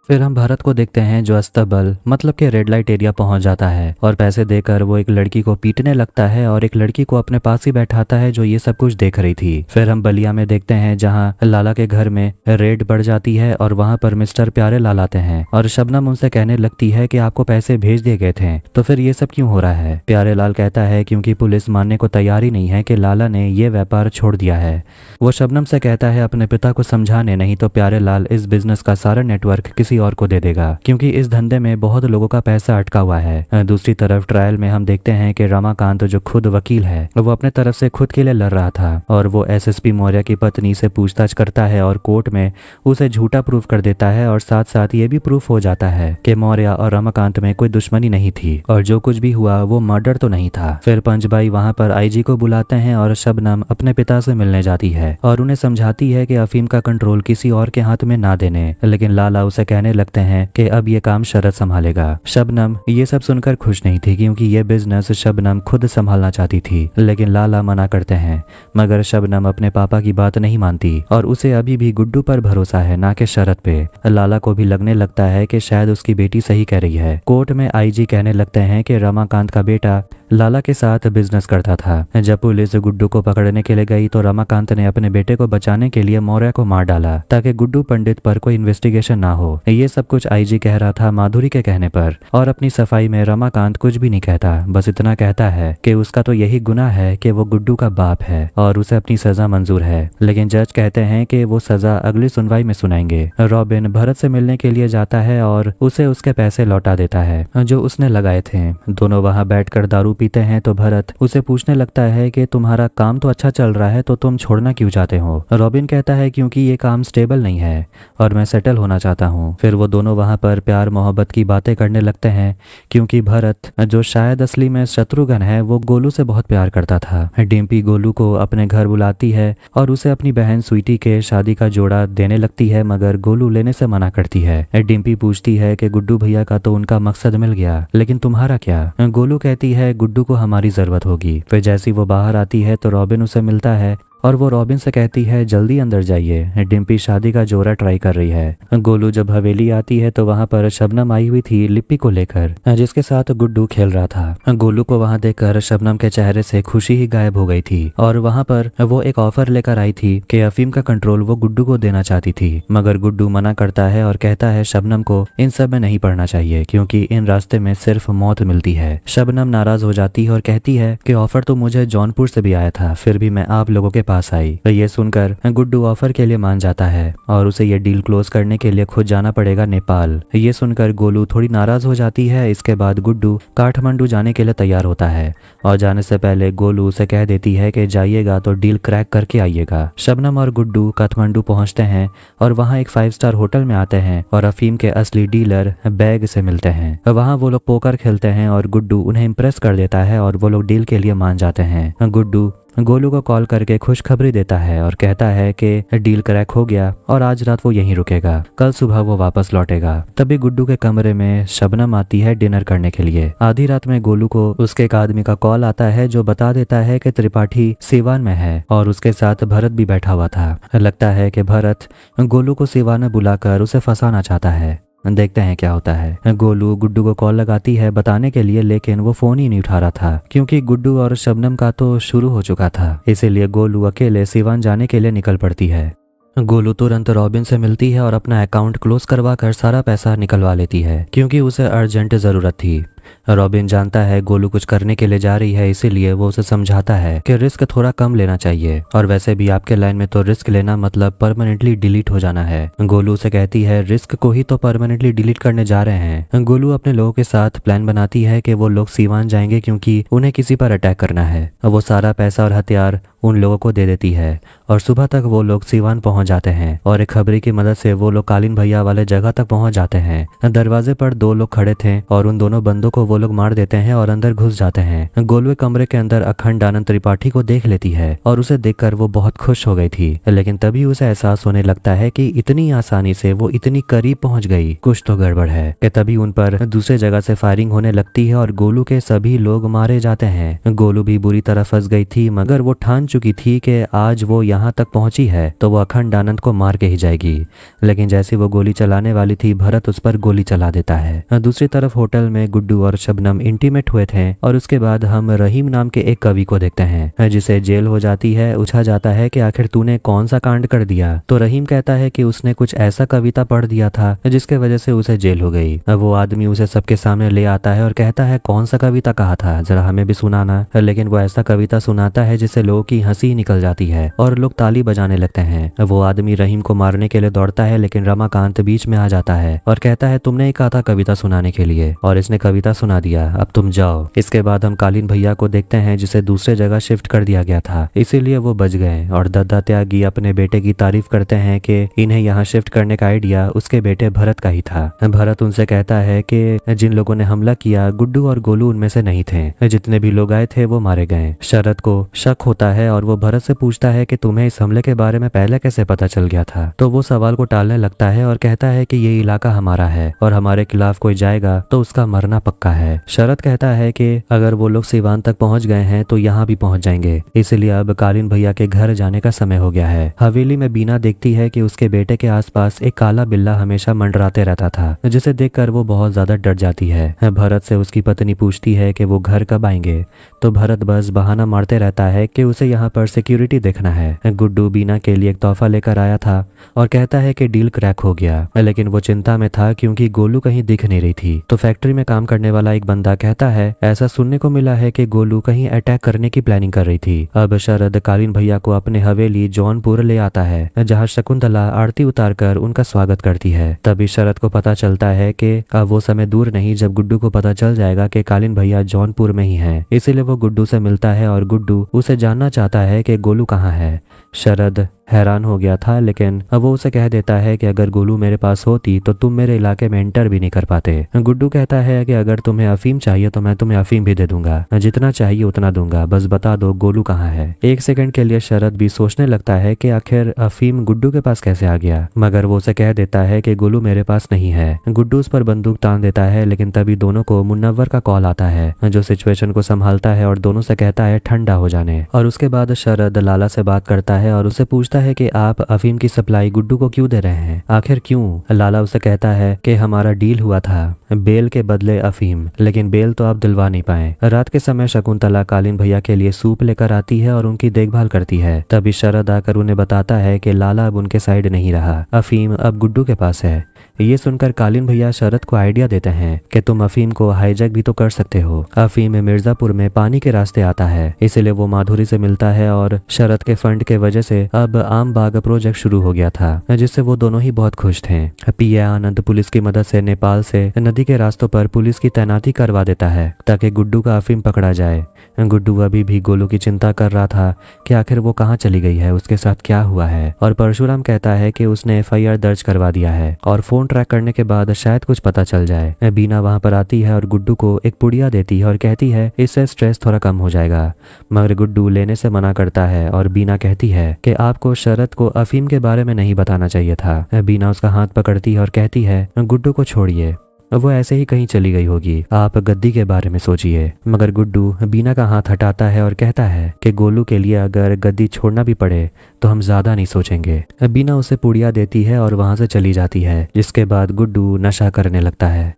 फिर हम भरत को देखते हैं जो अस्तबल मतलब कि रेड लाइट एरिया पहुंच जाता है और पैसे देकर वो एक लड़की को पीटने लगता है और एक लड़की को अपने पास ही बैठाता है जो ये सब कुछ देख रही थी। फिर हम बलिया में देखते हैं जहां लाला के घर में रेड बढ़ जाती है और वहां पर मिस्टर प्यारे लाल आते हैं और शबनम उनसे कहने लगती है कि आपको पैसे भेज दिए गए थे, तो फिर ये सब क्यों हो रहा है? प्यारे लाल कहता है क्योंकि पुलिस मानने को तैयार ही नहीं है कि लाला ने ये व्यापार छोड़ दिया है। वो शबनम से कहता है अपने पिता को समझाने, नहीं तो प्यारे लाल इस बिजनेस का सारा नेटवर्क किसी और को दे देगा, क्योंकि इस धंधे में बहुत लोगों का पैसा अटका हुआ है। दूसरी तरफ ट्रायल में हम देखते हैं कि रमाकांत जो खुद वकील है वो अपने तरफ से खुद के लिए लड़ रहा था और वो एसएसपी मौर्य की पत्नी से पूछताछ करता है और कोर्ट में उसे झूठा प्रूफ कर देता है और साथ साथ ये भी प्रूफ हो जाता है कि मौर्य और रमाकांत में कोई दुश्मनी नहीं थी और जो कुछ भी हुआ वो मर्डर तो नहीं था। फिर पंचभाई वहां पर आईजी को बुलाते हैं और शबनम अपने पिता से मिलने जाती है और उन्हें समझाती है कि अफीम का कंट्रोल किसी और के हाथ में ना देने, लेकिन लाला उसे कहने लगते हैं कि अब ये काम शरद संभालेगा। शबनम ये सब सुनकर खुश नहीं थी क्योंकि ये बिजनेस शबनम खुद संभालना चाहती थी, लेकिन लाला मना करते हैं। मगर शबनम अपने पापा की बात नहीं मानती और उसे अभी भी गुड्डू पर भरोसा है, ना कि शरद पे। लाला को भी लगने लगता है कि शायद उसकी बेटी सही कह रही है। कोर्ट में आईजी कहने लगते हैं कि रमाकांत का बेटा लाला के साथ बिजनेस करता था। जब पुलिस गुड्डू को पकड़ने के लिए गई तो रमाकांत ने अपने बेटे को बचाने के लिए मौर्य को मार डाला ताकि गुड्डू पंडित पर कोई इन्वेस्टिगेशन ना हो। ये सब कुछ आईजी कह रहा था माधुरी के कहने पर, और अपनी सफाई में रमाकांत कुछ भी नहीं कहता, बस इतना कहता है कि उसका तो यही गुनाह है कि वो गुड्डू का बाप है और उसे अपनी सजा मंजूर है। लेकिन जज कहते हैं कि वो सजा अगली सुनवाई में सुनाएंगे। रॉबिन भरत से मिलने के लिए जाता है और उसे उसके पैसे लौटा देता है जो उसने लगाए थे। दोनों वहां बैठकर दारू पीते हैं तो भरत उसे पूछने लगता है कि तुम्हारा काम तो अच्छा चल रहा है तो तुम छोड़ना क्यों चाहते हो? रॉबिन कहता है क्योंकि ये काम स्टेबल नहीं है और मैं सेटल होना चाहता हूँ। फिर वो दोनों वहां पर प्यार मोहब्बत की बातें करने लगते हैं क्योंकि भरत जो शायद असली में शत्रुघ्न है वो गोलू से बहुत प्यार करता था। डिम्पी गोलू को अपने घर बुलाती है और उसे अपनी बहन स्वीटी के शादी का जोड़ा देने लगती है, मगर गोलू लेने से मना करती है। डिम्पी पूछती है कि गुड्डू भैया का तो उनका मकसद मिल गया, लेकिन तुम्हारा क्या? गोलू कहती है गुड्डू को हमारी जरूरत होगी। फिर जैसी वो बाहर आती है तो रॉबिन उसे मिलता है और वो रॉबिन से कहती है जल्दी अंदर जाइए, डिम्पी शादी का जोरा ट्राई कर रही है। गोलू जब हवेली आती है तो वहाँ पर शबनम आई हुई थी लिप्पी को लेकर, जिसके साथ गुड्डू खेल रहा था। गोलू को वहाँ देखकर शबनम के चेहरे से खुशी ही गायब हो गई थी और वहाँ पर वो एक ऑफर लेकर आई थी कि अफीम का कंट्रोल वो गुड्डू को देना चाहती थी, मगर गुड्डू मना करता है और कहता है शबनम को इन सब में नहीं पड़ना चाहिए क्योंकि इन रास्ते में सिर्फ मौत मिलती है। शबनम नाराज हो जाती है और कहती है कि ऑफर तो मुझे जौनपुर से भी आया था, फिर भी मैं आप लोगों के पास आई। तो ये सुनकर गुड्डू ऑफर के लिए मान जाता है और उसे ये डील क्लोज करने के लिए खुद जाना पड़ेगा नेपाल। ये सुनकर गोलू थोड़ी नाराज हो जाती है। इसके बाद गुड्डू काठमांडू जाने के लिए तैयार होता है और जाने से पहले गोलू उसे कह देती है कि जाइएगा तो डील क्रैक करके आइएगा। शबनम और गुड्डू काठमांडू पहुंचते हैं और वहां एक 5 स्टार होटल में आते हैं और अफीम के असली डीलर बैग से मिलते हैं। वहां वो लोग पोकर खेलते हैं और गुड्डू उन्हें इम्प्रेस कर देता है और वो लोग डील के लिए मान जाते हैं। गुड्डू गोलू को कॉल करके खुशखबरी देता है और कहता है कि डील क्रैक हो गया और आज रात वो यहीं रुकेगा, कल सुबह वो वापस लौटेगा। तभी गुड्डू के कमरे में शबनम आती है डिनर करने के लिए। आधी रात में गोलू को उसके एक आदमी का कॉल आता है जो बता देता है कि त्रिपाठी सीवान में है और उसके साथ भरत भी बैठा हुआ था। लगता है कि भरत गोलू को सीवान में बुलाकर उसे फंसाना चाहता है। देखते हैं क्या होता है। गोलू गुड्डू को कॉल लगाती है बताने के लिए, लेकिन वो फोन ही नहीं उठा रहा था क्योंकि गुड्डू और शबनम का तो शुरू हो चुका था। इसीलिए गोलू अकेले सीवान जाने के लिए निकल पड़ती है। गोलू तुरंत रॉबिन से मिलती है और अपना अकाउंट क्लोज करवा कर सारा पैसा निकलवा लेती है क्योंकि उसे अर्जेंट जरूरत थी। रॉबिन जानता है गोलू कुछ करने के लिए जा रही है, इसीलिए वो उसे समझाता है कि रिस्क थोड़ा कम लेना चाहिए और वैसे भी आपके लाइन में तो रिस्क लेना मतलब परमानेंटली डिलीट हो जाना है। गोलू उसे कहती है रिस्क को ही तो परमानेंटली डिलीट करने जा रहे हैं। गोलू अपने लोगों के साथ प्लान बनाती है कि वो लोग सीवान जाएंगे क्योंकि उन्हें किसी पर अटैक करना है। वो सारा पैसा और हथियार उन लोगों को दे देती है और सुबह तक वो लोग सीवान पहुंच जाते हैं और एक खबरी की मदद से वो लोग कालीन भैया वाले जगह तक पहुंच जाते हैं। दरवाजे पर 2 लोग खड़े थे और उन दोनों बंदों को वो लोग मार देते हैं और अंदर घुस जाते हैं। गोलू कमरे के अंदर अखंड आनंद त्रिपाठी को देख लेती है और उसे देखकर वो बहुत खुश हो गई थी, लेकिन तभी उसे एहसास होने लगता है कि इतनी आसानी से वो इतनी करीब पहुंच गई, कुछ तो गड़बड़ है। कि तभी उन पर दूसरे जगह से फायरिंग होने लगती है और गोलू के सभी लोग मारे जाते हैं। गोलू भी बुरी तरह फंस गई थी, मगर वो ठान चुकी थी कि आज वो यहाँ तक पहुंची है तो वो अखंड आनंद को मार के ही जाएगी। लेकिन जैसे वो गोली चलाने वाली थी, भरत उस पर गोली चला देता है। दूसरी तरफ होटल में गुड्डू और शबनम इंटीमेट हुए थे और उसके बाद हम रहीम नाम के एक कवि को देखते हैं जिसे जेल हो जाती है। पूछा जाता है कि आखिर तूने कौन सा कांड कर दिया, तो रहीम कहता है कि उसने कुछ ऐसा कविता पढ़ दिया था जिसके वजह से उसे जेल हो गई। वो आदमी उसे सबके सामने ले आता है और कहता है कौन सा कविता कहा था, जरा हमें भी सुनाना। लेकिन वो ऐसा कविता सुनाता है जिससे लोगों की हंसी निकल जाती है और लोग ताली बजाने लगते हैं। वो आदमी रहीम को मारने के लिए दौड़ता है, लेकिन रमाकांत बीच में आ जाता है और कहता है तुमने ही कहा था कविता सुनाने के लिए और इसने कविता सुना दिया, अब तुम जाओ। इसके बाद हम कालीन भैया को देखते हैं जिसे दूसरे जगह शिफ्ट कर दिया गया था, इसीलिए वो बच गए और दद्दा त्यागी अपने बेटे की तारीफ करते हैं कि इन्हें यहाँ शिफ्ट करने का आइडिया उसके बेटे भरत का ही था। भरत उनसे कहता है कि जिन लोगों ने हमला किया गुड्डू और गोलू उनमें से नहीं थे, जितने भी लोग आए थे वो मारे गए। शरद को शक होता है और वो भरत से पूछता है कि तुम्हें इस हमले के बारे में पहले कैसे पता चल गया था, तो वो सवाल को टालने लगता है और कहता है कि ये इलाका हमारा है और हमारे खिलाफ कोई जाएगा तो उसका मरना पक्का है। शरद कहता है कि अगर वो लोग सीवान तक पहुंच गए हैं तो यहाँ भी पहुंच जाएंगे, इसलिए अब कालीन भैया के घर जाने का समय हो गया है। हवेली में बीना देखती है कि उसके बेटे के आसपास एक काला बिल्ला हमेशा मंडराते रहता था, जिसे देखकर वो बहुत ज्यादा डर जाती है। भरत से उसकी पत्नी पूछती है कि वो घर कब आएंगे, तो भरत बस बहाना मारते रहता है कि उसे यहाँ पर सिक्योरिटी देखना है। गुड्डू बीना के लिए एक तोहफा लेकर आया था और कहता है कि डील क्रैक हो गया, लेकिन वो चिंता में था क्योंकि गोलू कहीं दिख नहीं रही थी। तो फैक्ट्री में काम करने वाला एक बंदा कहता है ऐसा सुनने को मिला है कि गोलू कहीं अटैक करने की प्लानिंग कर रही थी। अब शरद कालीन भैया को अपने हवेली जौनपुर ले आता है, जहाँ शकुंतला आरती उतारकर उनका स्वागत करती है। तभी शरद को पता चलता है कि अब वो समय दूर नहीं जब गुड्डू को पता चल जाएगा कि कालीन भैया जौनपुर में ही है। इसीलिए वो गुड्डू से मिलता है और गुड्डू उसे जानना चाहता है कि गोलू कहाँ है। शरद हैरान हो गया था, लेकिन अब वो उसे कह देता है कि अगर गोलू मेरे पास होती तो तुम मेरे इलाके में एंटर भी नहीं कर पाते। गुड्डू कहता है कि अगर तुम्हें अफीम चाहिए तो मैं तुम्हें अफीम भी दे दूंगा, जितना चाहिए उतना दूंगा, बस बता दो गोलू कहाँ है। एक सेकंड के लिए शरद भी सोचने लगता है कि आखिर अफीम गुड्डू के पास कैसे आ गया, मगर वो उसे कह देता है कि गोलू मेरे पास नहीं है। गुड्डू उस पर बंदूक तान देता है, लेकिन तभी दोनों को मुन्नवर का कॉल आता है जो सिचुएशन को संभालता है और दोनों से कहता है ठंडा हो जाने। और उसके बाद शरद लाला से बात करता है और उसे पूछता है कि आप अफीम की सप्लाई गुड्डू को क्यों दे रहे हैं, आखिर क्यों। लाला उसे कहता है कि हमारा डील हुआ था बेल के बदले अफीम, लेकिन बेल तो आप दिलवा नहीं पाए। रात के समय शकुंतला कालीन भैया के लिए सूप लेकर आती है और उनकी देखभाल करती है। तभी शरद आकर उन्हें बताता है कि लाला अब उनके साइड नहीं रहा, अफीम अब गुड्डू के पास है। ये सुनकर कालीन भैया शरद को आइडिया देते हैं कि तुम अफीम को हाईजैक भी तो कर सकते हो। अफीम मिर्जापुर में पानी के रास्ते आता है, इसलिए वो माधुरी से मिलता है और शरद के फंड के वजह से अब आम बाग प्रोजेक्ट शुरू हो गया था, जिससे वो दोनों ही बहुत खुश थे। पीए आनंद पुलिस की मदद से नेपाल से नदी के रास्तों पर पुलिस की तैनाती करवा देता है ताकि गुड्डू का अफीम पकड़ा जाए। गुड्डू अभी भी गोलू की चिंता कर रहा था कि आखिर वो कहाँ चली गई है, उसके साथ क्या हुआ है। और परशुराम कहता है कि उसने एफआईआर दर्ज करवा दिया है और फोन ट्रैक करने के बाद शायद कुछ पता चल जाए। बीना वहां पर आती है और गुड्डू को एक पुड़िया देती है और कहती है इससे स्ट्रेस थोड़ा कम हो जाएगा, मगर गुड्डू लेने से मना करता है और बीना कहती है कि आपको शरद को अफीम के बारे में नहीं बताना चाहिए था। बीना उसका हाथ पकड़ती है और कहती है गुड्डू को छोड़िए, वो ऐसे ही कहीं चली गई होगी, आप गद्दी के बारे में सोचिए। मगर गुड्डू बीना का हाथ हटाता है और कहता है कि गोलू के लिए अगर गद्दी छोड़ना भी पड़े तो हम ज्यादा नहीं सोचेंगे। बीना उसे पुड़िया देती है और वहां से चली जाती है, जिसके बाद गुड्डू नशा करने लगता है।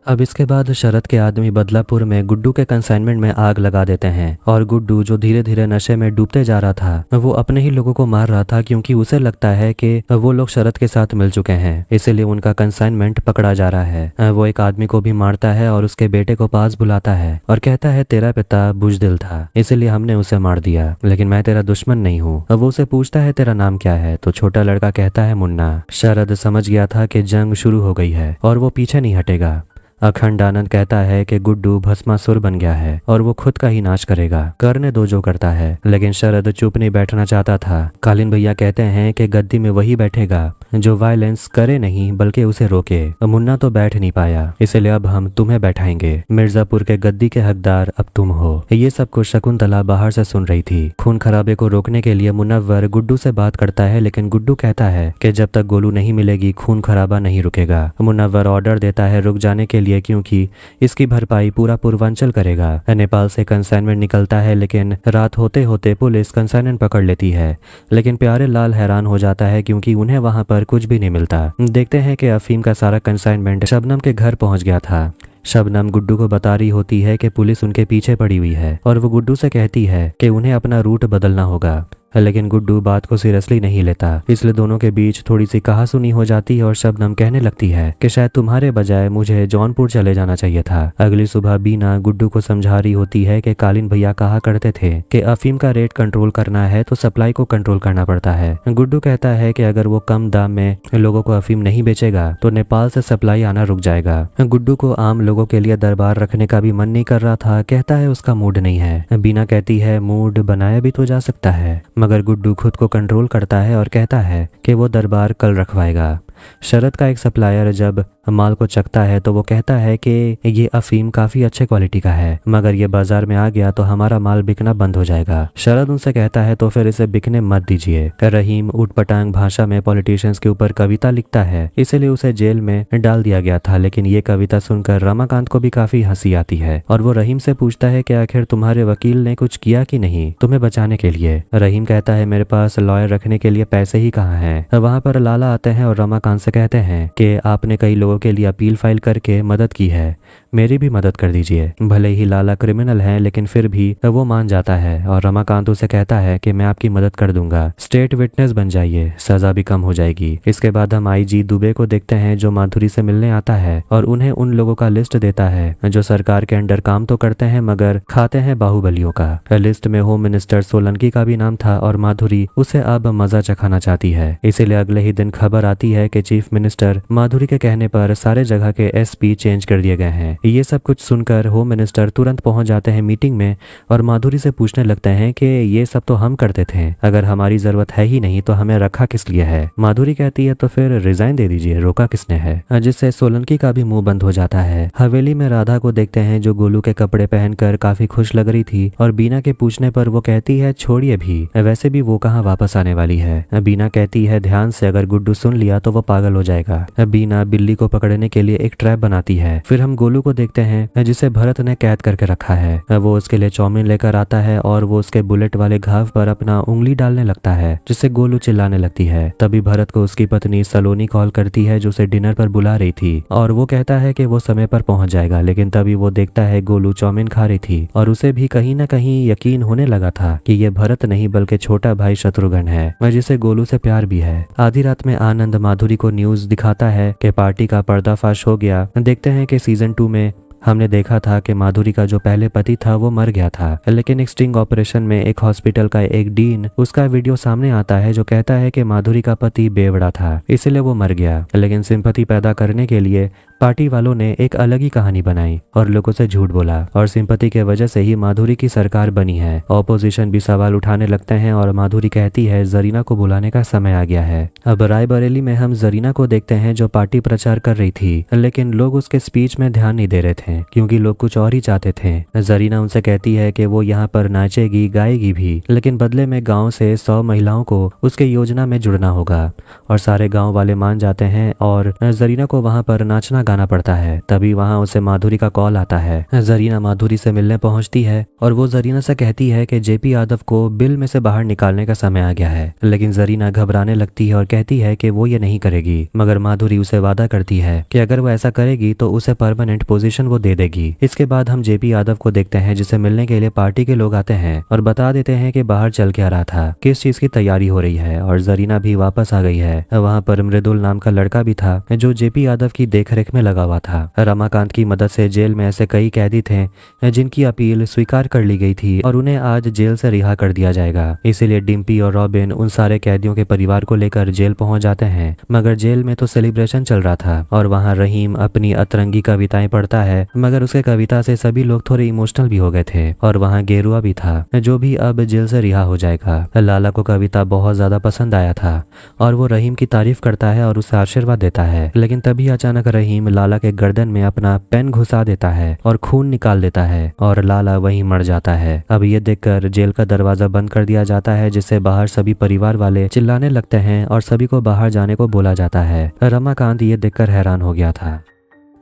अब इसके बाद शरद के आदमी बदलापुर में गुड्डू के कंसाइनमेंट में आग लगा देते हैं और गुड्डू जो धीरे धीरे नशे में डूबते जा रहा था वो अपने ही लोगों को मार रहा था, क्योंकि उसे लगता है कि वो लोग शरद के साथ मिल चुके हैं, इसीलिए उनका कंसाइनमेंट पकड़ा जा रहा है। वो एक आदमी को भी मारता है और उसके बेटे को पास बुलाता है और कहता है तेरा पिता बुजदिल था, इसीलिए हमने उसे मार दिया, लेकिन मैं तेरा दुश्मन नहीं हूँ। वो उसे पूछता है तेरा नाम क्या है, तो छोटा लड़का कहता है मुन्ना। शरद समझ गया था कि जंग शुरू हो गई है और वो पीछे नहीं हटेगा। अखंड आनंद कहता है कि गुड्डू भस्मासुर बन गया है और वो खुद का ही नाश करेगा, करने दो जो करता है। लेकिन शरद चुप नहीं बैठना चाहता था। कालीन भैया कहते हैं कि गद्दी में वही बैठेगा जो वायलेंस करे नहीं बल्कि उसे रोके। मुन्ना तो बैठ नहीं पाया, इसलिए अब हम तुम्हें बैठाएंगे। मिर्जापुर के गद्दी के हकदार अब तुम हो। ये सब कुछ शकुंतला बाहर से सुन रही थी। खून खराबे को रोकने के लिए मुनव्वर गुड्डू से बात करता है, लेकिन गुड्डू कहता है कि जब तक गोलू नहीं मिलेगी खून खराबा नहीं रुकेगा। मुनव्वर ऑर्डर देता है रुक जाने के लिए, क्योंकि इसकी भरपाई पूरा पूर्वांचल करेगा। नेपाल से कंसाइनमेंट निकलता है, लेकिन रात होते होते पुलिस कंसाइनमेंट पकड़ लेती है। लेकिन प्यारे लाल हैरान हो जाता है क्योंकि उन्हें वहां पर कुछ भी नहीं मिलता। देखते हैं कि अफीम का सारा कंसाइनमेंट शबनम के घर पहुंच गया था। शबनम गुड्डू को बता रही होती है कि पुलिस उनके पीछे पड़ी हुई है और वो गुड्डू से कहती है कि उन्हें अपना रूट बदलना होगा, लेकिन गुड्डू बात को सीरियसली नहीं लेता, इसलिए दोनों के बीच थोड़ी सी कहासुनी हो जाती है और शबनम कहने लगती है कि शायद तुम्हारे बजाय मुझे जौनपुर चले जाना चाहिए था। अगली सुबह बीना गुड्डू को समझा रही होती है कि कालीन भैया कहा करते थे कि अफीम का रेट कंट्रोल करना है तो सप्लाई को कंट्रोल करना पड़ता है। गुड्डू कहता है कि अगर वो कम दाम में लोगों को अफीम नहीं बेचेगा तो नेपाल से सप्लाई आना रुक जाएगा। गुड्डू को आम लोगों के लिए दरबार रखने का भी मन नहीं कर रहा था, कहता है उसका मूड नहीं है। बीना कहती है मूड बनाया भी तो जा सकता है, मगर गुड्डू खुद को कंट्रोल करता है और कहता है कि वो दरबार कल रखवाएगा। शरद का एक सप्लायर जब माल को चखता है तो वो कहता है कि ये अफीम काफी अच्छे क्वालिटी का है, मगर ये बाजार में आ गया तो हमारा माल बिकना बंद हो जाएगा। शरद उनसे कहता है तो फिर इसे बिकने मत दीजिए। रहीम ऊटपटांग भाषा में पॉलिटिशियंस के ऊपर कविता लिखता है, इसलिए उसे जेल में डाल दिया गया था। लेकिन ये कविता सुनकर रमाकांत को भी काफी हंसी आती है और वो रहीम से पूछता है कि आखिर तुम्हारे वकील ने कुछ किया कि नहीं तुम्हें बचाने के लिए। रहीम कहता है मेरे पास लॉयर रखने के लिए पैसे ही कहाँ हैं। वहां पर लाला आते हैं और रमाकांत से कहते हैं कि आपने कई लोगों के लिए अपील फाइल करके मदद की है, मेरी भी मदद कर दीजिए। भले ही लाला क्रिमिनल है लेकिन फिर भी वो मान जाता है और रमाकांत उसे कहता है कि मैं आपकी मदद कर दूंगा, स्टेट विटनेस बन जाइए, सजा भी कम हो जाएगी। इसके बाद हम आईजी दुबे को देखते हैं जो माधुरी से मिलने आता है और उन्हें उन लोगों का लिस्ट देता है जो सरकार के अंडर काम तो करते हैं मगर खाते हैं बाहुबलियों का। लिस्ट में होम मिनिस्टर सोलंकी का भी नाम था और माधुरी उसे अब मजा चखाना चाहती है, इसीलिए अगले ही दिन खबर आती है के चीफ मिनिस्टर माधुरी के कहने पर सारे जगह के एसपी चेंज कर दिए गए हैं। ये सब कुछ सुनकर होम मिनिस्टर तुरंत पहुंच जाते हैं मीटिंग में और माधुरी से पूछने लगते हैं कि ये सब तो हम करते थे, अगर हमारी जरूरत है ही नहीं तो हमें रखा किस लिए है। माधुरी कहती है तो फिर रिजाइन दे दीजिए, रोका किसने है, जिससे सोलंकी का भी मुंह बंद हो जाता है। हवेली में राधा को देखते हैं जो गोलू के कपड़े पहनकर काफी खुश लग रही थी और बीना के पूछने पर वो कहती है छोड़िए भी, वैसे भी वो कहाँ वापस आने वाली है। बीना कहती है ध्यान से, अगर गुड्डू सुन लिया तो वो पागल हो जाएगा। बीना बिल्ली को पकड़ने के लिए एक ट्रैप बनाती है। फिर हम गोलू को देखते हैं जिसे भरत ने कैद करके रखा है। वो उसके लिए चाउमीन लेकर आता है और वो उसके बुलेट वाले घाव पर अपना उंगली डालने लगता है, जिससे गोलू चिल्लाने लगती है। तभी भरत को उसकी पत्नी सलोनी कॉल करती है जो उसे डिनर पर बुला रही थी और वो कहता है कि वो समय पर पहुंच जाएगा, लेकिन तभी वो देखता है गोलू चाउमीन खा रही थी और उसे भी कहीं ना कहीं यकीन होने लगा था कि ये भरत नहीं बल्कि छोटा भाई शत्रुघ्न है, जिसे गोलू से प्यार भी है। आधी रात में आनंद माधुरी को न्यूज दिखाता है कि पार्टी का पर्दाफाश हो गया। देखते हैं कि सीजन 2 में हमने देखा था कि माधुरी का जो पहले पति था वो मर गया था, लेकिन एक स्टिंग ऑपरेशन में एक हॉस्पिटल का एक डीन, उसका वीडियो सामने आता है जो कहता है कि माधुरी का पति बेवड़ा था इसलिए वो मर गया। लेकिन सिंपैथी पैदा करने के लिए पार्टी वालों ने एक अलग ही कहानी बनाई और लोगों से झूठ बोला और सिंपैथी के वजह से ही माधुरी की सरकार बनी है। ऑपोजिशन भी सवाल उठाने लगते हैं और माधुरी कहती है जरीना को बुलाने का समय आ गया है। अब रायबरेली में हम जरीना को देखते हैं जो पार्टी प्रचार कर रही थी, लेकिन लोग उसके स्पीच में ध्यान नहीं दे रहे थे क्योंकि लोग कुछ और ही चाहते थे। जरीना उनसे कहती है कि वो यहाँ पर नाचेगी गाएगी भी, लेकिन बदले में गाँव से 100 महिलाओं को उसके योजना में जुड़ना होगा और सारे गाँव वाले मान जाते हैं और जरीना को वहाँ पर नाचना गाना पड़ता है। तभी वहाँ उसे माधुरी का कॉल आता है। जरीना माधुरी से मिलने पहुंचती है और वो जरीना से कहती है कि जेपी यादव को बिल में से बाहर निकालने का समय आ गया है, लेकिन जरीना घबराने लगती है और कहती है कि वो ये नहीं करेगी, मगर माधुरी उसे वादा करती है कि अगर वो ऐसा करेगी तो उसे परमानेंट पोजीशन वो दे देगी। इसके बाद हम जेपी यादव को देखते हैं जिसे मिलने के लिए पार्टी के लोग आते हैं और बता देते हैं कि बाहर चल के आ रहा था, किस चीज की तैयारी हो रही है और जरीना भी वापस आ गई है। वहाँ पर मृदुल नाम का लड़का भी था जो जेपी यादव की देखरेख में लगा हुआ था। रमाकांत की मदद से जेल में ऐसे कई कैदी थे जिनकी अपील स्वीकार कर ली गई थी और उन्हें आज जेल से रिहा कर दिया जाएगा। इसीलिए डिम्पी और रॉबिन उन सारे कैदियों के परिवार को लेकर जेल पहुंच जाते हैं, मगर जेल में तो सेलिब्रेशन चल रहा था और वहाँ रहीम अपनी अतरंगी कविताएं पढ़ता है, मगर उसके कविता से सभी लोग थोड़े इमोशनल भी हो गए थे। और वहाँ गेरुआ भी था जो भी अब जेल से रिहा हो जाएगा। लाला को कविता बहुत ज्यादा पसंद आया था और वो रहीम की तारीफ करता है और उसे आशीर्वाद देता है, लेकिन तभी अचानक रहीम लाला के गर्दन में अपना पेन घुसा देता है और खून निकाल देता है और लाला वहीं मर जाता है। अब ये देखकर जेल का दरवाजा बंद कर दिया जाता है, जिससे बाहर सभी परिवार वाले चिल्लाने लगते हैं और सभी को बाहर जाने को बोला जाता है। रमाकांत ये देखकर हैरान हो गया था।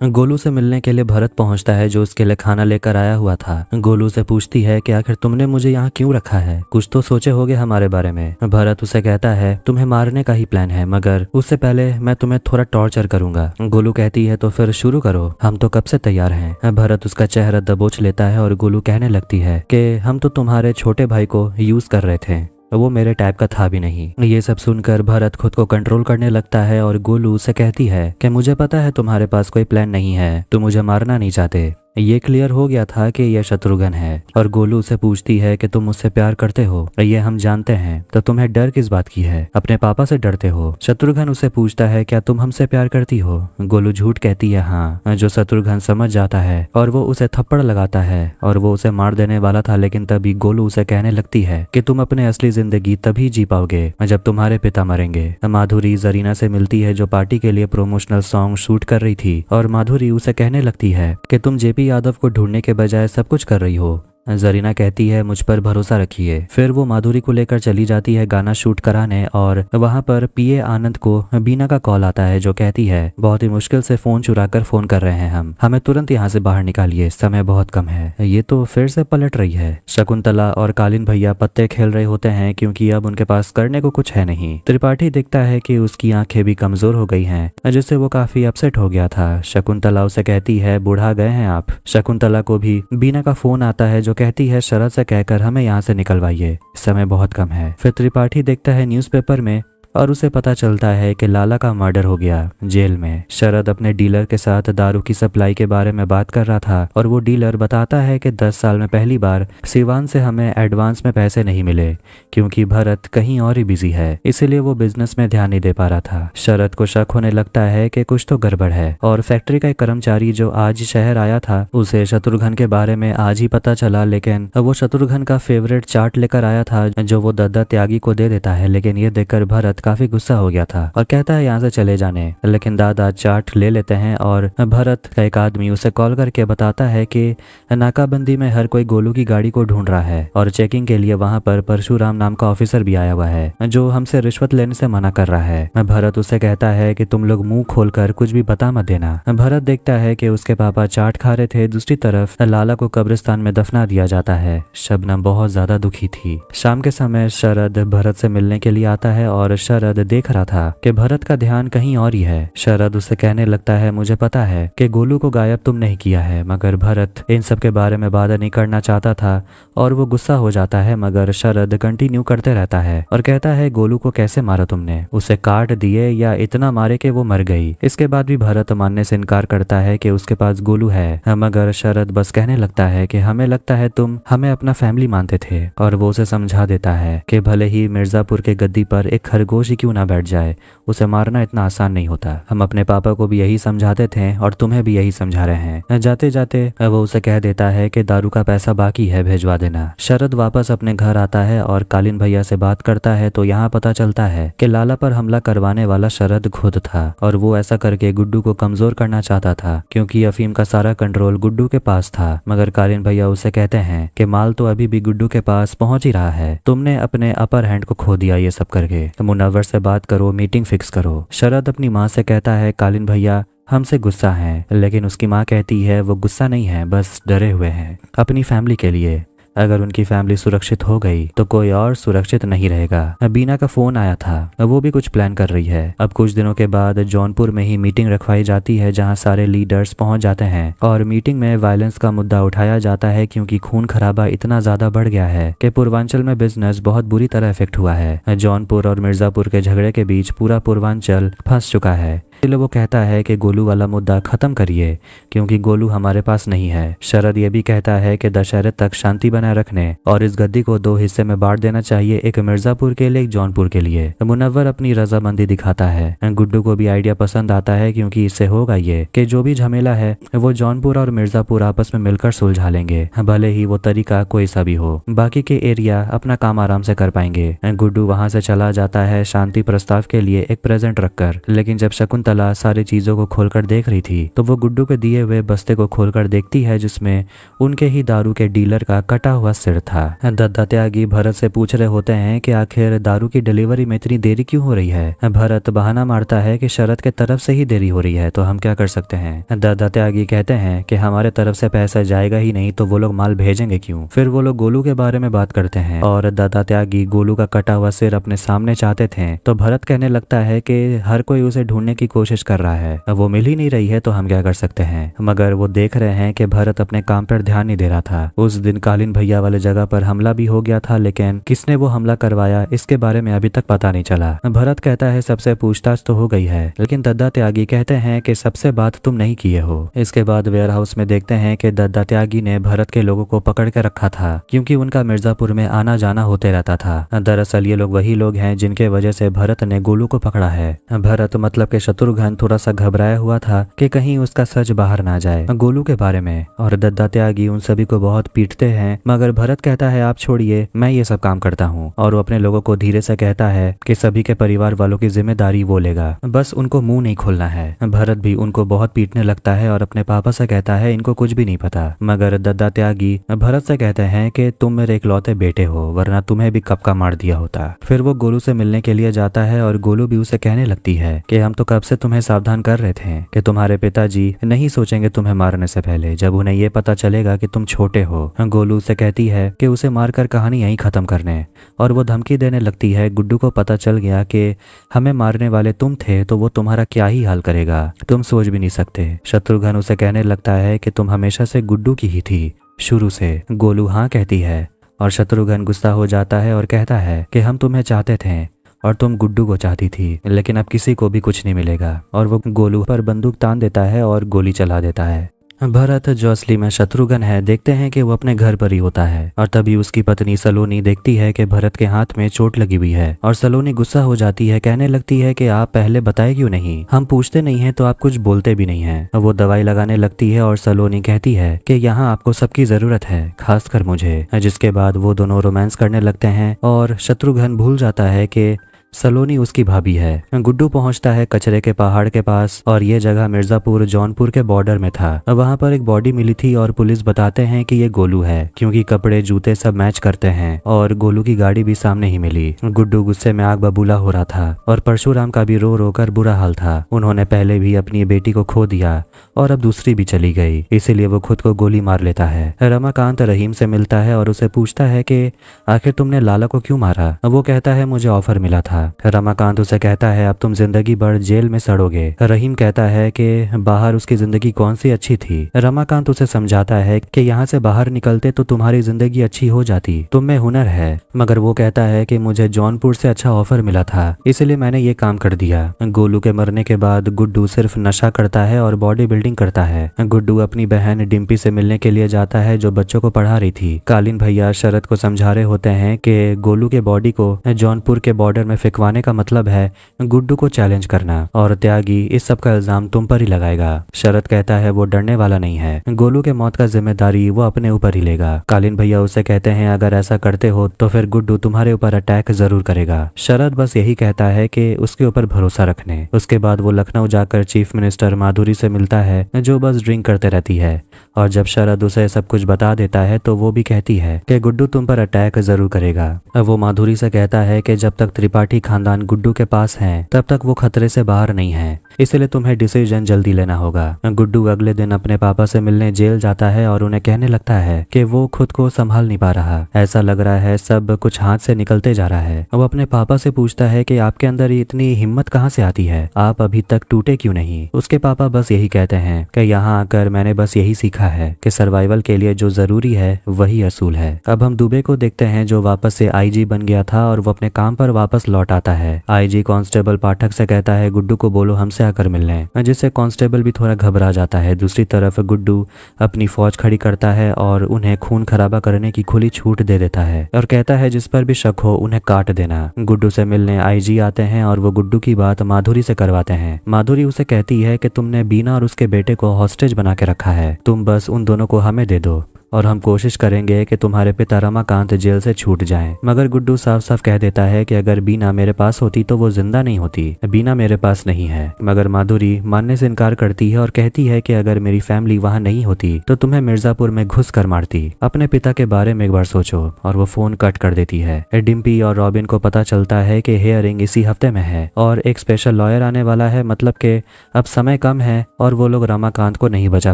गोलू से मिलने के लिए भरत पहुंचता है जो उसके लिए खाना लेकर आया हुआ था। गोलू से पूछती है कि आखिर तुमने मुझे यहाँ क्यों रखा है, कुछ तो सोचे होगे हमारे बारे में। भरत उसे कहता है तुम्हें मारने का ही प्लान है, मगर उससे पहले मैं तुम्हें थोड़ा टॉर्चर करूंगा। गोलू कहती है तो फिर शुरू करो, हम तो कब से तैयार हैं। भरत उसका चेहरा दबोच लेता है और गोलू कहने लगती है कि हम तो तुम्हारे छोटे भाई को यूज कर रहे थे, वो मेरे टाइप का था भी नहीं। ये सब सुनकर भरत खुद को कंट्रोल करने लगता है और गोलू से कहती है कि मुझे पता है तुम्हारे पास कोई प्लान नहीं है, तुम मुझे मारना नहीं चाहते। ये क्लियर हो गया था कि यह शत्रुघ्न है और गोलू उसे पूछती है कि तुम मुझसे प्यार करते हो, ये हम जानते हैं, तो तुम्हें डर किस बात की है, अपने पापा से डरते हो। शत्रुघ्न उसे पूछता है क्या तुम हमसे प्यार करती हो। गोलू झूठ कहती है हाँ, जो शत्रुघ्न समझ जाता है और वो उसे थप्पड़ लगाता है और वो उसे मार देने वाला था, लेकिन तभी गोलू उसे कहने लगती है कि तुम अपने असली जिंदगी तभी जी पाओगे जब तुम्हारे पिता मरेंगे। माधुरी जरीना से मिलती है जो पार्टी के लिए प्रोमोशनल सॉन्ग शूट कर रही थी और माधुरी उसे कहने लगती है कि तुम जेपी यादव को ढूंढने के बजाय सब कुछ कर रही हो। जरीना कहती है मुझ पर भरोसा रखिए। फिर वो माधुरी को लेकर चली जाती है गाना शूट कराने और वहाँ पर पीए आनंद को बीना का कॉल आता है जो कहती है बहुत ही मुश्किल से फोन चुराकर फोन कर रहे हैं हम, हमें तुरंत यहाँ से बाहर निकालिए, समय बहुत कम है। ये तो फिर से पलट रही है। शकुंतला और कालीन भैया पत्ते खेल रहे होते हैं क्योंकि अब उनके पास करने को कुछ है नहीं। त्रिपाठी दिखता है कि उसकी आंखें भी कमजोर हो गई हैं, जिससे वो काफी अपसेट हो गया था। शकुंतला उसे कहती है बुढ़ा गए हैं आप। शकुंतला को भी बीना का फोन आता है जो कहती है शरद से कहकर हमें यहाँ से निकलवाइए, समय बहुत कम है। फिर त्रिपाठी देखता है न्यूज़पेपर में और उसे पता चलता है कि लाला का मर्डर हो गया जेल में। शरद अपने डीलर के साथ दारू की सप्लाई के बारे में बात कर रहा था और वो डीलर बताता है कि 10 साल में पहली बार सिवान से हमें एडवांस में पैसे नहीं मिले क्योंकि भरत कहीं और ही बिजी है, इसीलिए वो बिजनेस में ध्यान नहीं दे पा रहा था। शरद को शक होने लगता है कि कुछ तो गड़बड़ है और फैक्ट्री का एक कर्मचारी जो आज शहर आया था उसे शत्रुघ्न के बारे में आज ही पता चला, लेकिन वो शत्रुघ्न का फेवरेट चार्ट लेकर आया था जो वो दद्दा त्यागी को दे देता है। लेकिन ये देखकर भरत काफी गुस्सा हो गया था और कहता है यहाँ से चले जाने, लेकिन दादा चार्ट ले लेते हैं और भरत का एक आदमी उसे कॉल करके बताता है कि नाकाबंदी में हर कोई गोलू की गाड़ी को ढूंढ रहा है और चेकिंग के लिए वहां पर परशुराम नाम का ऑफिसर भी आया हुआ है जो हमसे रिश्वत लेने से मना कर रहा है। भरत उसे कहता है कि तुम लोग मुंह खोलकर कुछ भी बता मत देना। भरत देखता है कि उसके पापा चाट खा रहे थे। दूसरी तरफ लाला को कब्रिस्तान में दफना दिया जाता है। शबनम बहुत ज्यादा दुखी थी। शाम के समय शरद भरत से मिलने के लिए आता है और शरद देख रहा था कि भरत का ध्यान कहीं और ही है। शरद उसे कहने लगता है मुझे पता है कि गोलू को गायब तुम नहीं किया है, मगर भरत इन सब के बारे में बात नहीं करना चाहता था और वो गुस्सा हो जाता है, मगर शरद कंटिन्यू करते रहता है और कहता है गोलू को कैसे मारा तुमने, उसे काट दिए या इतना मारे कि वो मर गई। इसके बाद भी भरत मानने से इनकार करता है कि उसके पास गोलू है, मगर शरद बस कहने लगता है कि हमें लगता है तुम हमें अपना फैमिली मानते थे और वो उसे समझा देता है कि भले ही मिर्जापुर के गद्दी पर एक खरगोश ही क्यों ना बैठ जाए, उसे मारना इतना आसान नहीं होता। हम अपने पापा को भी यही समझाते थे और तुम्हें भी यही समझा रहे हैं। जाते जाते वो उसे कह देता है कि दारू का पैसा बाकी है, भेजवा देना। शरद वापस अपने घर आता है और कालीन भैया से बात करता है तो यहाँ पता चलता है कि लाला पर हमला करवाने वाला शरद खुद था और वो ऐसा करके गुड्डू को कमजोर करना चाहता था क्योंकि अफीम का सारा कंट्रोल गुड्डू के पास था। मगर कालीन भैया उसे कहते हैं कि माल तो अभी भी गुड्डू के पास पहुंच ही रहा है, तुमने अपने अपर हैंड को खो दिया ये सब करके। मुनव्वर से बात करो, मीटिंग फिक्स करो। शरद अपनी माँ से कहता है कालीन भैया हमसे गुस्सा है, लेकिन उसकी माँ कहती है वो गुस्सा नहीं है, बस डरे हुए हैं अपनी फैमिली के लिए। अगर उनकी फैमिली सुरक्षित हो गई तो कोई और सुरक्षित नहीं रहेगा। बीना का फोन आया था, वो भी कुछ प्लान कर रही है। अब कुछ दिनों के बाद जौनपुर में ही मीटिंग रखवाई जाती है जहां सारे लीडर्स पहुंच जाते हैं और मीटिंग में वायलेंस का मुद्दा उठाया जाता है क्योंकि खून खराबा इतना ज्यादा बढ़ गया है कि पूर्वांचल में बिजनेस बहुत बुरी तरह इफेक्ट हुआ है। जौनपुर और मिर्जापुर के झगड़े के बीच पूरा पूर्वांचल फंस चुका है। इसलिए वो कहता है कि गोलू वाला मुद्दा खत्म करिए क्योंकि गोलू हमारे पास नहीं है। शरद ये भी कहता है कि दशहरे तक शांति बनाए रखने और इस गद्दी को 2 हिस्से में बांट देना चाहिए, एक मिर्जापुर के लिए, एक जौनपुर के लिए। मुनव्वर अपनी रजामंदी दिखाता है। गुड्डू को भी आइडिया पसंद आता है क्योंकि इससे होगा ये कि जो भी झमेला है वो जौनपुर और मिर्जापुर आपस में मिलकर सुलझा लेंगे, भले ही वो तरीका कोई सा भी हो। बाकी के एरिया अपना काम आराम से कर पाएंगे। गुड्डू वहां से चला जाता है शांति प्रस्ताव के लिए एक प्रेजेंट रखकर, लेकिन जब शकुंतला सारी चीजों को खोलकर देख रही थी तो वो गुड्डू के दिए हुए बस्ते को खोलकर देखती है जिसमें उनके ही दारू के डीलर का कटा हुआ सिर था। दद्दा त्यागी भरत से पूछ रहे होते हैं कि आखिर दारू की डिलीवरी में इतनी देरी क्यों हो रही है। भरत बहाना मारता है कि शरद के तरफ से ही देरी हो रही है तो हम क्या कर सकते हैं। दद्दा त्यागी कहते हैं कि हमारे तरफ से पैसा जाएगा ही नहीं तो वो लोग माल भेजेंगे क्यों। फिर वो लोग गोलू के बारे में बात करते हैं और दद्दा त्यागी गोलू का कटा हुआ सिर अपने सामने चाहते थे तो भरत कहने लगता है कि हर कोई उसे ढूंढने की कोशिश कर रहा है, वो मिल ही नहीं रही है तो हम क्या कर सकते हैं। मगर वो देख रहे हैं कि भरत अपने काम पर ध्यान नहीं दे रहा था। उस दिन कालीन भैया वाले जगह पर हमला भी हो गया था, लेकिन किसने वो हमला करवाया इसके बारे में अभी तक पता नहीं चला। भरत कहता है सबसे पूछताछ तो हो गई है, लेकिन दद्दा त्यागी कहते हैं कि सबसे बात तुम नहीं किए हो। इसके बाद वेयर हाउस में देखते हैं कि दद्दा त्यागी ने भरत के लोगों को पकड़ के रखा था क्योंकि उनका मिर्जापुर में आना जाना होते रहता था। दरअसल ये लोग वही लोग हैं जिनके वजह से भरत ने गोलू को पकड़ा है। भरत मतलब के शत्रुघ्न थोड़ा सा घबराया हुआ था कि कहीं उसका सच बाहर ना जाए गोलू के बारे में, और दद्दा त्यागी उन सभी को बहुत पीटते हैं। मगर भरत कहता है आप छोड़िए, मैं ये सब काम करता हूँ, और वो अपने लोगों को धीरे से कहता है कि सभी के परिवार वालों की जिम्मेदारी वो लेगा, बस उनको मुंह नहीं खोलना है। भरत भी उनको बहुत पीटने लगता है और अपने पापा से कहता है इनको कुछ भी नहीं पता। मगर दद्दा त्यागी भरत से कहते हैं कि तुम मेरे इकलौते बेटे हो, वरना तुम्हें भी कब का मार दिया होता। फिर वो गोलू से मिलने के लिए जाता है और गोलू भी उसे कहने लगती है कि हम तो कब से तुम्हें सावधान कर रहे थे कि तुम्हारे पिताजी नहीं सोचेंगे तुम्हें मारने से पहले जब उन्हें ये पता चलेगा कि तुम छोटे हो। गोलू से कहती है कि उसे मारकर कहानी यहीं खत्म करने, और वो धमकी देने लगती है गुड्डू को पता चल गया कि हमें मारने वाले तुम थे तो वो तुम्हारा क्या ही हाल करेगा, तुम सोच भी नहीं सकते। शत्रुघ्न उसे कहने लगता है कि तुम हमेशा से गुड्डू की ही थी शुरू से। गोलू हाँ कहती है और शत्रुघ्न गुस्सा हो जाता है और कहता है कि हम तुम्हें चाहते थे और तुम गुड्डू को चाहती थी, लेकिन अब किसी को भी कुछ नहीं मिलेगा। और वो गोलू पर बंदूक तान देता है और गोली चला देता है। भरत जो असली में शत्रुघ्न है, देखते हैं कि वो अपने घर पर ही होता है और तभी उसकी पत्नी सलोनी देखती है कि भरत के हाथ में चोट लगी हुई है और सलोनी गुस्सा हो जाती है, कहने लगती है कि आप पहले बताए क्यों नहीं, हम पूछते नहीं हैं तो आप कुछ बोलते भी नहीं हैं। वो दवाई लगाने लगती है और सलोनी कहती है कि यहाँ आपको सबकी जरूरत है, खासकर मुझे। जिसके बाद वो दोनों रोमांस करने लगते हैं और शत्रुघ्न भूल जाता है कि सलोनी उसकी भाभी है। गुड्डू पहुंचता है कचरे के पहाड़ के पास और ये जगह मिर्जापुर जौनपुर के बॉर्डर में था। वहां पर एक बॉडी मिली थी और पुलिस बताते हैं कि ये गोलू है, क्योंकि कपड़े जूते सब मैच करते हैं और गोलू की गाड़ी भी सामने ही मिली। गुड्डू गुस्से में आग बबूला हो रहा था और परशुराम का भी रो रो कर बुरा हाल था। उन्होंने पहले भी अपनी बेटी को खो दिया और अब दूसरी भी चली गई, इसीलिए वो खुद को गोली मार लेता है। रमाकांत रहीम से मिलता है और उसे पूछता है कि आखिर तुमने लाला को क्यों मारा। वो कहता है मुझे ऑफर मिला था। रमाकांत उसे कहता है अब तुम जिंदगी भर जेल में सड़ोगे। रहीम कहता है कि बाहर उसकी जिंदगी कौन सी अच्छी थी। रमाकांत उसे समझाता है कि यहाँ से बाहर निकलते तो तुम्हारी जिंदगी अच्छी हो जाती, तुम में हुनर है। मगर वो कहता है कि मुझे जौनपुर से अच्छा ऑफर मिला था, इसलिए मैंने ये काम कर दिया। गोलू के मरने के बाद गुड्डू सिर्फ नशा करता है और बॉडी बिल्डिंग करता है। गुड्डू अपनी बहन डिम्पी से मिलने के लिए जाता है जो बच्चों को पढ़ा रही थी। कालीन भैया शरद को समझा रहे होते हैं कि गोलू के बॉडी को जौनपुर के बॉर्डर में फिकवाने का मतलब है गुड्डू को चैलेंज करना और त्यागी इस सब का इल्जाम तुम पर ही लगाएगा। शरद कहता है वो डरने वाला नहीं है, गोलू के मौत का जिम्मेदारी वो अपने ऊपर ही लेगा। कालीन भैया उसे कहते हैं अगर ऐसा करते हो तो फिर गुड्डू तुम्हारे ऊपर अटैक जरूर करेगा। शरद बस यही कहता है कि उसके ऊपर भरोसा रखने। उसके बाद वो लखनऊ जाकर चीफ मिनिस्टर माधुरी से मिलता है जो बस ड्रिंक करते रहती है और जब शरद उसे सब कुछ बता देता है तो वो भी कहती है कि गुड्डू तुम पर अटैक जरूर करेगा। वो माधुरी से कहता है कि जब तक त्रिपाठी खानदान गुड्डू के पास है तब तक वो खतरे से बाहर नहीं है, इसलिए तुम्हें डिसीजन जल्दी लेना होगा। गुड्डू अगले दिन अपने पापा से मिलने जेल जाता है और उन्हें कहने लगता है कि वो खुद को संभाल नहीं पा रहा, ऐसा लग रहा है सब कुछ हाथ से निकलते जा रहा है। वो अपने पापा से पूछता है कि आपके अंदर इतनी हिम्मत कहाँ से आती है, आप अभी तक टूटे क्यों नहीं। उसके पापा बस यही कहते हैं कि यहाँ आकर मैंने बस यही सीखा है कि सर्वाइवल के लिए जो जरूरी है वही असूल है। अब हम दुबे को देखते हैं जो वापस से आईजी बन गया था और वो अपने काम पर वापस लौट आता है। आईजी कांस्टेबल पाठक से कहता है गुड्डू को बोलो हमसे आकर मिलने, जिससे कांस्टेबल भी थोड़ा घबरा जाता है। दूसरी तरफ गुड्डू अपनी फौज खड़ी करता है और उन्हें खून खराबा करने की खुली छूट दे देता है और कहता है जिस पर भी शक हो उन्हें काट देना। गुड्डू से मिलने आईजी आते हैं और वो गुड्डू की बात माधुरी से करवाते हैं। माधुरी उसे कहती है कि तुमने बीना और उसके बेटे को हॉस्टेज बना के रखा है, तुम बस उन दोनों को हमें दे दो और हम कोशिश करेंगे कि तुम्हारे पिता रमाकांत जेल से छूट जाएं। मगर गुड्डू साफ साफ कह देता है कि अगर बीना मेरे पास होती तो वो जिंदा नहीं होती, बीना मेरे पास नहीं है। मगर माधुरी मानने से इनकार करती है और कहती है कि अगर मेरी फैमिली वहाँ नहीं होती तो तुम्हें मिर्जापुर में घुस कर मारती, अपने पिता के बारे में एक बार सोचो। और वो फोन कट कर देती है। डिम्पी और रॉबिन को पता चलता है कि हेयरिंग इसी हफ्ते में है और एक स्पेशल लॉयर आने वाला है, मतलब कि अब समय कम है और वो लोग रमाकांत को नहीं बचा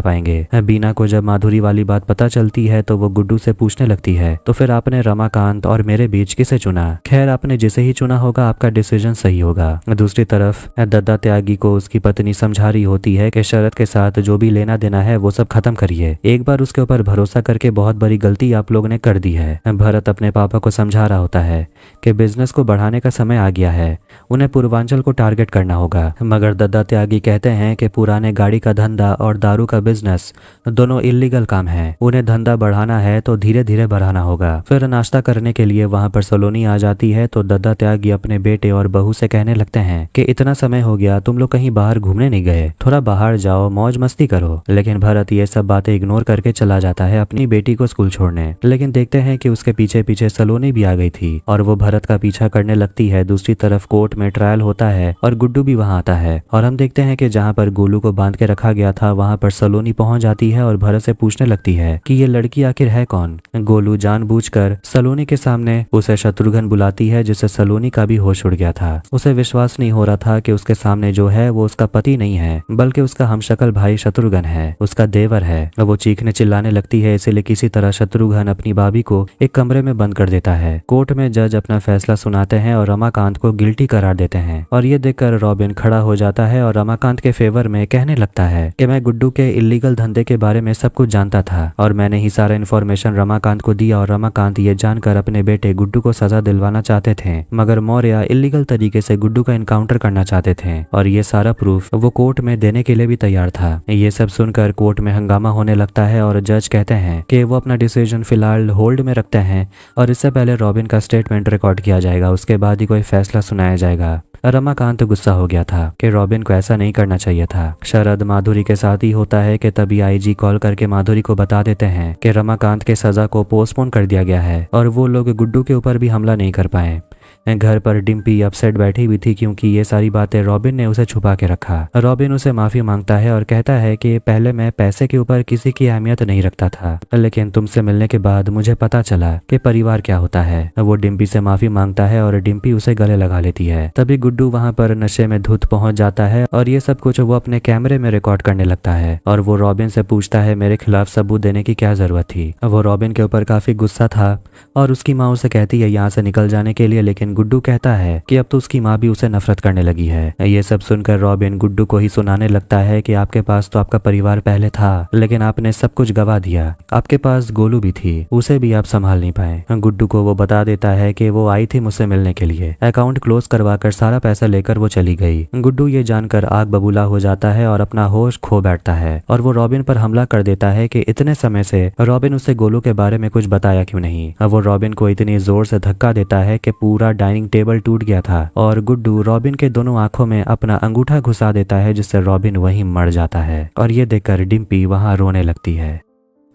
पाएंगे। बीना को जब माधुरी वाली बात पता है तो वो गुड्डू से पूछने लगती है तो फिर आपने रमाकांत और मेरे बीच किसे चुना। खैर आपने जिसे ही चुना होगा आपका डिसीजन सही होगा। दूसरी तरफ दद्दा त्यागी को उसकी पत्नी समझा रही होती है कि शरद के साथ जो भी लेना देना है वो सब खत्म करिए, एक बार उसके ऊपर भरोसा करके बहुत बड़ी गलती आप लोग ने कर दी है। भरत अपने पापा को समझा रहा होता है कि बिजनेस को बढ़ाने का समय आ गया है, उन्हें पूर्वांचल को टारगेट करना होगा। मगर दद्दा त्यागी कहते हैं कि पुराने गाड़ी का धंधा और दारू का बिजनेस दोनों इलीगल काम है, उन्हें धंधा बढ़ाना है तो धीरे धीरे बढ़ाना होगा। फिर नाश्ता करने के लिए वहां पर सलोनी आ जाती है तो दद्दा त्यागी अपने बेटे और बहू से कहने लगते हैं कि इतना समय हो गया तुम लोग कहीं बाहर घूमने नहीं गए, थोड़ा बाहर जाओ मौज मस्ती करो। लेकिन भरत ये सब बातें इग्नोर करके चला जाता है अपनी बेटी को स्कूल छोड़ने। लेकिन देखते हैं कि उसके पीछे पीछे सलोनी भी आ गई थी और वो भरत का पीछा करने लगती है। दूसरी तरफ कोर्ट में ट्रायल होता है और गुड्डू भी वहां आता है और हम देखते हैं कि जहां पर गोलू को बांध के रखा गया था वहां पर सलोनी पहुंच जाती है और भरत से पूछने लगती है कि ये लड़की आखिर है कौन। गोलू जानबूझकर सलोनी के सामने उसे शत्रुघ्न बुलाती है जिससे सलोनी का भी होश उड़ गया था। उसे विश्वास नहीं हो रहा था कि उसके सामने जो है वो उसका पति नहीं है बल्कि उसका हमशक्ल भाई शत्रुघ्न है, उसका देवर है। वो चीखने चिल्लाने लगती है, इसीलिए किसी तरह शत्रुघ्न अपनी भाभी को एक कमरे में बंद कर देता है। कोर्ट में जज अपना फैसला सुनाते हैं और रमाकांत को गिल्टी करार देते हैं और ये देखकर रॉबिन खड़ा हो जाता है और रमाकांत के फेवर में कहने लगता है कि मैं गुड्डू के इलीगल धंधे के बारे में सब कुछ जानता था और मैंने ने ही सारा इन्फॉर्मेशन रमाकांत को दिया और रमाकांत ये जानकर अपने बेटे गुड्डू को सजा दिलवाना चाहते थे, मगर मौर्य इलीगल तरीके से गुड्डू का इनकाउंटर करना चाहते थे और ये सारा प्रूफ वो कोर्ट में देने के लिए भी तैयार था। ये सब सुनकर कोर्ट में हंगामा होने लगता है और जज कहते हैं कि वो अपना डिसीजन फिलहाल होल्ड में रखते हैं और इससे पहले रॉबिन का स्टेटमेंट रिकॉर्ड किया जाएगा, उसके बाद ही कोई फैसला सुनाया जाएगा। रमाकांत गुस्सा हो गया था कि रॉबिन को ऐसा नहीं करना चाहिए था। शरद माधुरी के साथ ही होता है कि तभी आईजी कॉल करके माधुरी को बता देते हैं कि रमाकांत के सजा को पोस्टपोन कर दिया गया है और वो लोग गुड्डू के ऊपर भी हमला नहीं कर पाए। घर पर डिम्पी अपसेट बैठी हुई थी क्योंकि ये सारी बातें रॉबिन ने उसे छुपा के रखा। रॉबिन उसे माफी मांगता है और कहता है कि पहले मैं पैसे के ऊपर किसी की अहमियत नहीं रखता था, लेकिन तुमसे मिलने के बाद मुझे पता चला कि परिवार क्या होता है। वो डिम्पी से माफी मांगता है और डिम्पी उसे गले लगा लेती है। तभी गुड्डू वहाँ पर नशे में धुत पहुंच जाता है और ये सब कुछ वो अपने कैमरे में रिकॉर्ड करने लगता है और वो रॉबिन से पूछता है मेरे खिलाफ सबूत देने की क्या जरूरत थी। वो रॉबिन के ऊपर काफी गुस्सा था और उसकी माँ उसे कहती है यहाँ से निकल जाने के लिए, लेकिन गुड्डू कहता है कि अब तो उसकी माँ भी उसे नफरत करने लगी है। ये सब सुनकर रॉबिन गुड्डू को ही सुनाने लगता है कि आपके पास तो आपका परिवार पहले था, लेकिन आपने सब कुछ गवा दिया। आपके पास गोलू भी थी, उसे भी आप संभाल नहीं पाए। गुड्डू को वो बता देता है कि वो आई थी मुझसे मिलने के लिए, अकाउंट क्लोज करवाकर सारा पैसा लेकर वो चली गई। गुड्डू ये जानकर आग बबूला हो जाता है और अपना होश खो बैठता है और वो रॉबिन पर हमला कर देता है कि इतने समय से रॉबिन उसे गोलू के बारे में कुछ बताया क्यों नहीं। अब वो रॉबिन को इतनी जोर से धक्का देता है कि पूरा डाइनिंग टेबल टूट गया था और गुड्डू रॉबिन के दोनों आंखों में अपना अंगूठा घुसा देता है, जिससे रॉबिन वहीं मर जाता है और ये देखकर डिम्पी वहां रोने लगती है।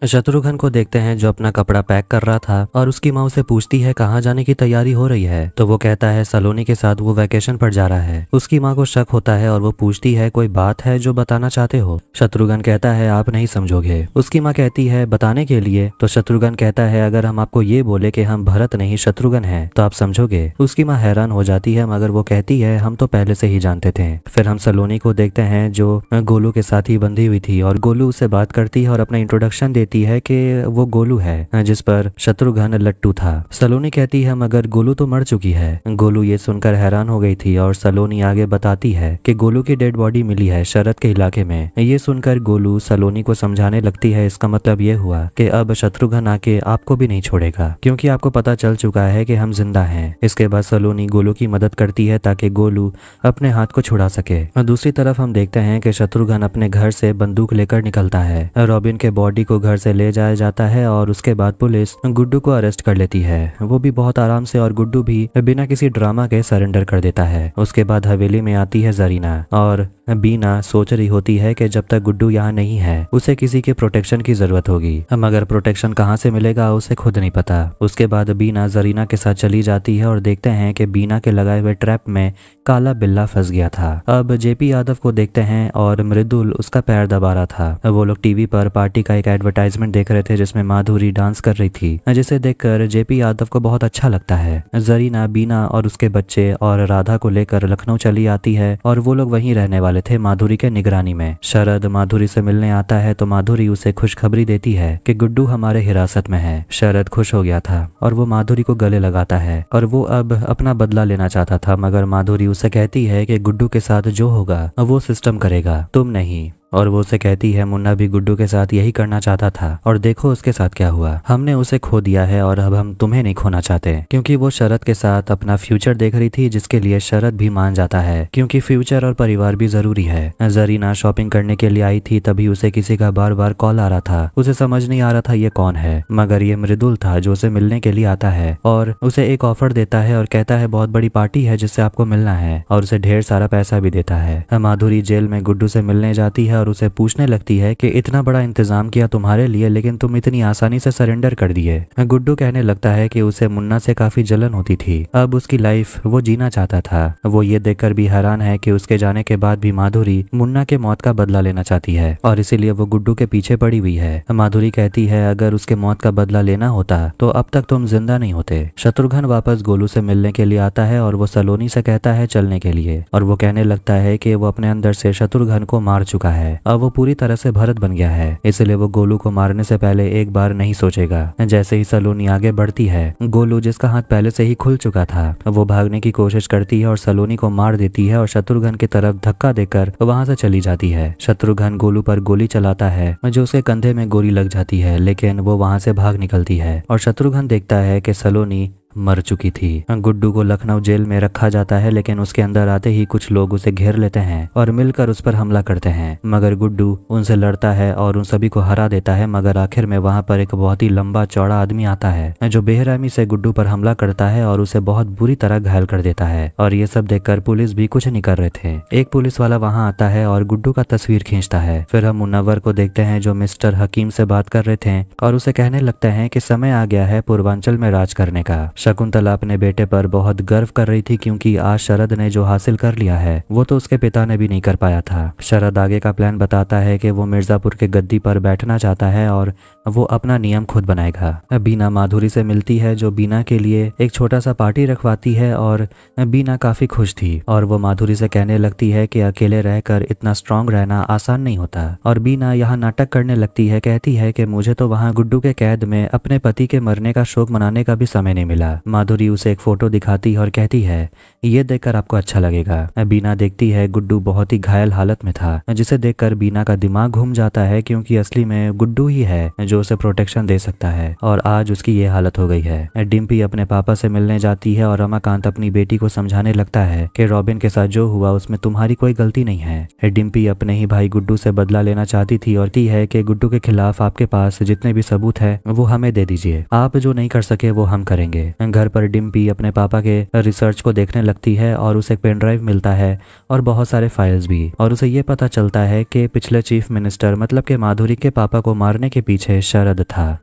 शत्रुघ्न को देखते हैं जो अपना कपड़ा पैक कर रहा था और उसकी माँ उसे पूछती है कहाँ जाने की तैयारी हो रही है, तो वो कहता है सलोनी के साथ वो वैकेशन पर जा रहा है। उसकी माँ को शक होता है और वो पूछती है कोई बात है जो बताना चाहते हो। शत्रुघ्न कहता है आप नहीं समझोगे। उसकी माँ कहती है बताने के लिए, तो शत्रुघ्न कहता है अगर हम आपको ये बोले कि हम भरत नहीं शत्रुघ्न हैं तो आप समझोगे। उसकी माँ हैरान हो जाती है मगर वो कहती है हम तो पहले से ही जानते थे। फिर हम सलोनी को देखते हैं जो गोलू के साथ ही बंधी हुई थी और गोलू उससे बात करती है और अपना इंट्रोडक्शन देती है कि वो गोलू है जिस पर शत्रुघ्न लट्टू था। सलोनी कहती है मगर गोलू तो मर चुकी है। गोलू ये सुनकर हैरान हो गई थी और सलोनी आगे बताती है कि गोलू की डेड बॉडी मिली है शरद के इलाके में। ये सुनकर गोलू सलोनी को समझाने लगती है इसका मतलब ये हुआ कि अब शत्रुघ्न आके आपको भी नहीं छोड़ेगा क्योंकि आपको पता चल चुका है कि हम जिंदा हैं। इसके बाद सलोनी गोलू की मदद करती है ताकि गोलू अपने हाथ को छुड़ा सके। और दूसरी तरफ हम देखते हैं कि शत्रुघ्न अपने घर से बंदूक लेकर निकलता है। रॉबिन के बॉडी को घर से ले जाया जाता है और उसके बाद पुलिस गुड्डू को अरेस्ट कर लेती है। वो भी बहुत आराम से और गुड्डू भी बिना किसी ड्रामा के सरेंडर कर देता है। उसके बाद हवेली में आती है जरीना और बीना सोच रही होती है कि जब तक गुड्डू यहाँ नहीं है उसे किसी के प्रोटेक्शन की जरूरत होगी, मगर प्रोटेक्शन कहाँ से मिलेगा उसे खुद नहीं पता। उसके बाद बीना जरीना के साथ चली जाती है और देखते हैं कि बीना के लगाए हुए ट्रैप में काला बिल्ला फंस गया था। अब जेपी यादव को देखते हैं और मृदुल उसका पैर दबा रहा था। वो लोग टीवी पर पार्टी का एक एडवर्टाइजमेंट देख रहे थे जिसमें माधुरी डांस कर रही थी, जिसे देखकर जेपी यादव को बहुत अच्छा लगता है। जरीना बीना और उसके बच्चे और राधा को लेकर लखनऊ चली आती है और वो लोग वहीं रहने वाले थे माधुरी के निगरानी में। शरद माधुरी से मिलने आता है तो माधुरी उसे खुशखबरी देती है कि गुड्डू हमारे हिरासत में है। शरद खुश हो गया था और वो माधुरी को गले लगाता है और वो अब अपना बदला लेना चाहता था, मगर माधुरी उसे कहती है कि गुड्डू के साथ जो होगा वो सिस्टम करेगा, तुम नहीं। और वो उसे कहती है मुन्ना भी गुड्डू के साथ यही करना चाहता था और देखो उसके साथ क्या हुआ, हमने उसे खो दिया है और अब हम तुम्हें नहीं खोना चाहते। क्योंकि वो शरद के साथ अपना फ्यूचर देख रही थी जिसके लिए शरद भी मान जाता है क्योंकि फ्यूचर और परिवार भी जरूरी है। जरीना शॉपिंग करने के लिए आई थी तभी उसे किसी का बार बार कॉल आ रहा था। उसे समझ नहीं आ रहा था ये कौन है, मगर ये मृदुल था जो उसे मिलने के लिए आता है और उसे एक ऑफर देता है और कहता है बहुत बड़ी पार्टी है जिससे आपको मिलना है और उसे ढेर सारा पैसा भी देता है। माधुरी जेल में गुड्डू से मिलने जाती है और उसे पूछने लगती है कि इतना बड़ा इंतजाम किया तुम्हारे लिए लेकिन तुम इतनी आसानी से सरेंडर कर दिए। गुड्डू कहने लगता है कि उसे मुन्ना से काफी जलन होती थी, अब उसकी लाइफ वो जीना चाहता था। वो ये देखकर भी हैरान है कि उसके जाने के बाद भी माधुरी मुन्ना के मौत का बदला लेना चाहती है और इसीलिए वो गुड्डू के पीछे पड़ी हुई है। माधुरी कहती है अगर उसके मौत का बदला लेना होता तो अब तक तुम जिंदा नहीं होते। शत्रुघ्न वापस गोलू से मिलने के लिए आता है और वो सलोनी से कहता है चलने के लिए और वो कहने लगता है कि वो अपने अंदर से शत्रुघ्न को मार चुका है है और वो पूरी तरह से भरत बन गया है, इसलिए वो गोलू को मारने से पहले एक बार नहीं सोचेगा। जैसे ही सलोनी आगे बढ़ती है, गोलू जिसका हाथ पहले से ही खुल चुका था वो भागने की कोशिश करती है और सलोनी को मार देती है और शत्रुघ्न की तरफ धक्का देकर वहां से चली जाती है। शत्रुघ्न गोलू पर गोली चलाता है जो उसके कंधे में गोली लग जाती है, लेकिन वो वहां से भाग निकलती है और शत्रुघ्न देखता है कि सलोनी मर चुकी थी। गुड्डू को लखनऊ जेल में रखा जाता है, लेकिन उसके अंदर आते ही कुछ लोग उसे घेर लेते हैं और मिलकर उस पर हमला करते हैं, मगर गुड्डू उनसे लड़ता है और उन सभी को हरा देता है। मगर आखिर में वहां पर एक बहुत ही लंबा चौड़ा आदमी आता है जो बेरहमी से गुड्डू पर हमला करता है और उसे बहुत बुरी तरह घायल कर देता है। और ये सब देखकर पुलिस भी कुछ नहीं कर रहे थे। एक पुलिस वाला वहां आता है और गुड्डू का तस्वीर खींचता है। फिर हम मुनव्वर को देखते हैं जो मिस्टर हकीम से बात कर रहे थे और उसे कहने लगते हैं कि समय आ गया है पूर्वांचल में राज करने का। शकुंतला अपने बेटे पर बहुत गर्व कर रही थी क्योंकि आज शरद ने जो हासिल कर लिया है वो तो उसके पिता ने भी नहीं कर पाया था। शरद आगे का प्लान बताता है कि वो मिर्जापुर के गद्दी पर बैठना चाहता है और वो अपना नियम खुद बनाएगा। बीना माधुरी से मिलती है जो बीना के लिए एक छोटा सा पार्टी रखवाती है और बीना काफी खुश थी और वो माधुरी से कहने लगती है कि अकेले रहकर इतना स्ट्रांग रहना आसान नहीं होता। और बीना यहाँ नाटक करने लगती है, कहती है कि मुझे तो वहाँ गुड्डू के कैद में अपने पति के मरने का शोक मनाने का भी समय नहीं मिला। माधुरी उसे एक फोटो दिखाती और कहती है ये देखकर आपको अच्छा लगेगा। बीना देखती है गुड्डू बहुत ही घायल हालत में था, जिसे देखकर बीना का दिमाग घूम जाता है क्योंकि असली में गुड्डू ही है जो उसे प्रोटेक्शन दे सकता है और आज उसकी ये हालत हो गई है। डिम्पी अपने पापा से मिलने जाती है और रमाकांत अपनी बेटी को समझाने लगता है कि रॉबिन के साथ जो हुआ उसमें तुम्हारी कोई गलती नहीं है। डिम्पी अपने ही भाई गुड्डू से बदला लेना चाहती थी और कहती है कि गुड्डू के खिलाफ आपके पास जितने भी सबूत है वो हमें दे दीजिए, आप जो नहीं कर सके वो हम करेंगे। घर पर डिम्पी अपने पापा के रिसर्च को देखने लगती है और उसे एक पेन ड्राइव मिलता है और बहुत सारे फाइल्स भी, और उसे ये पता चलता है कि पिछले चीफ मिनिस्टर मतलब के माधुरी के पापा को मारने के पीछे शरद था।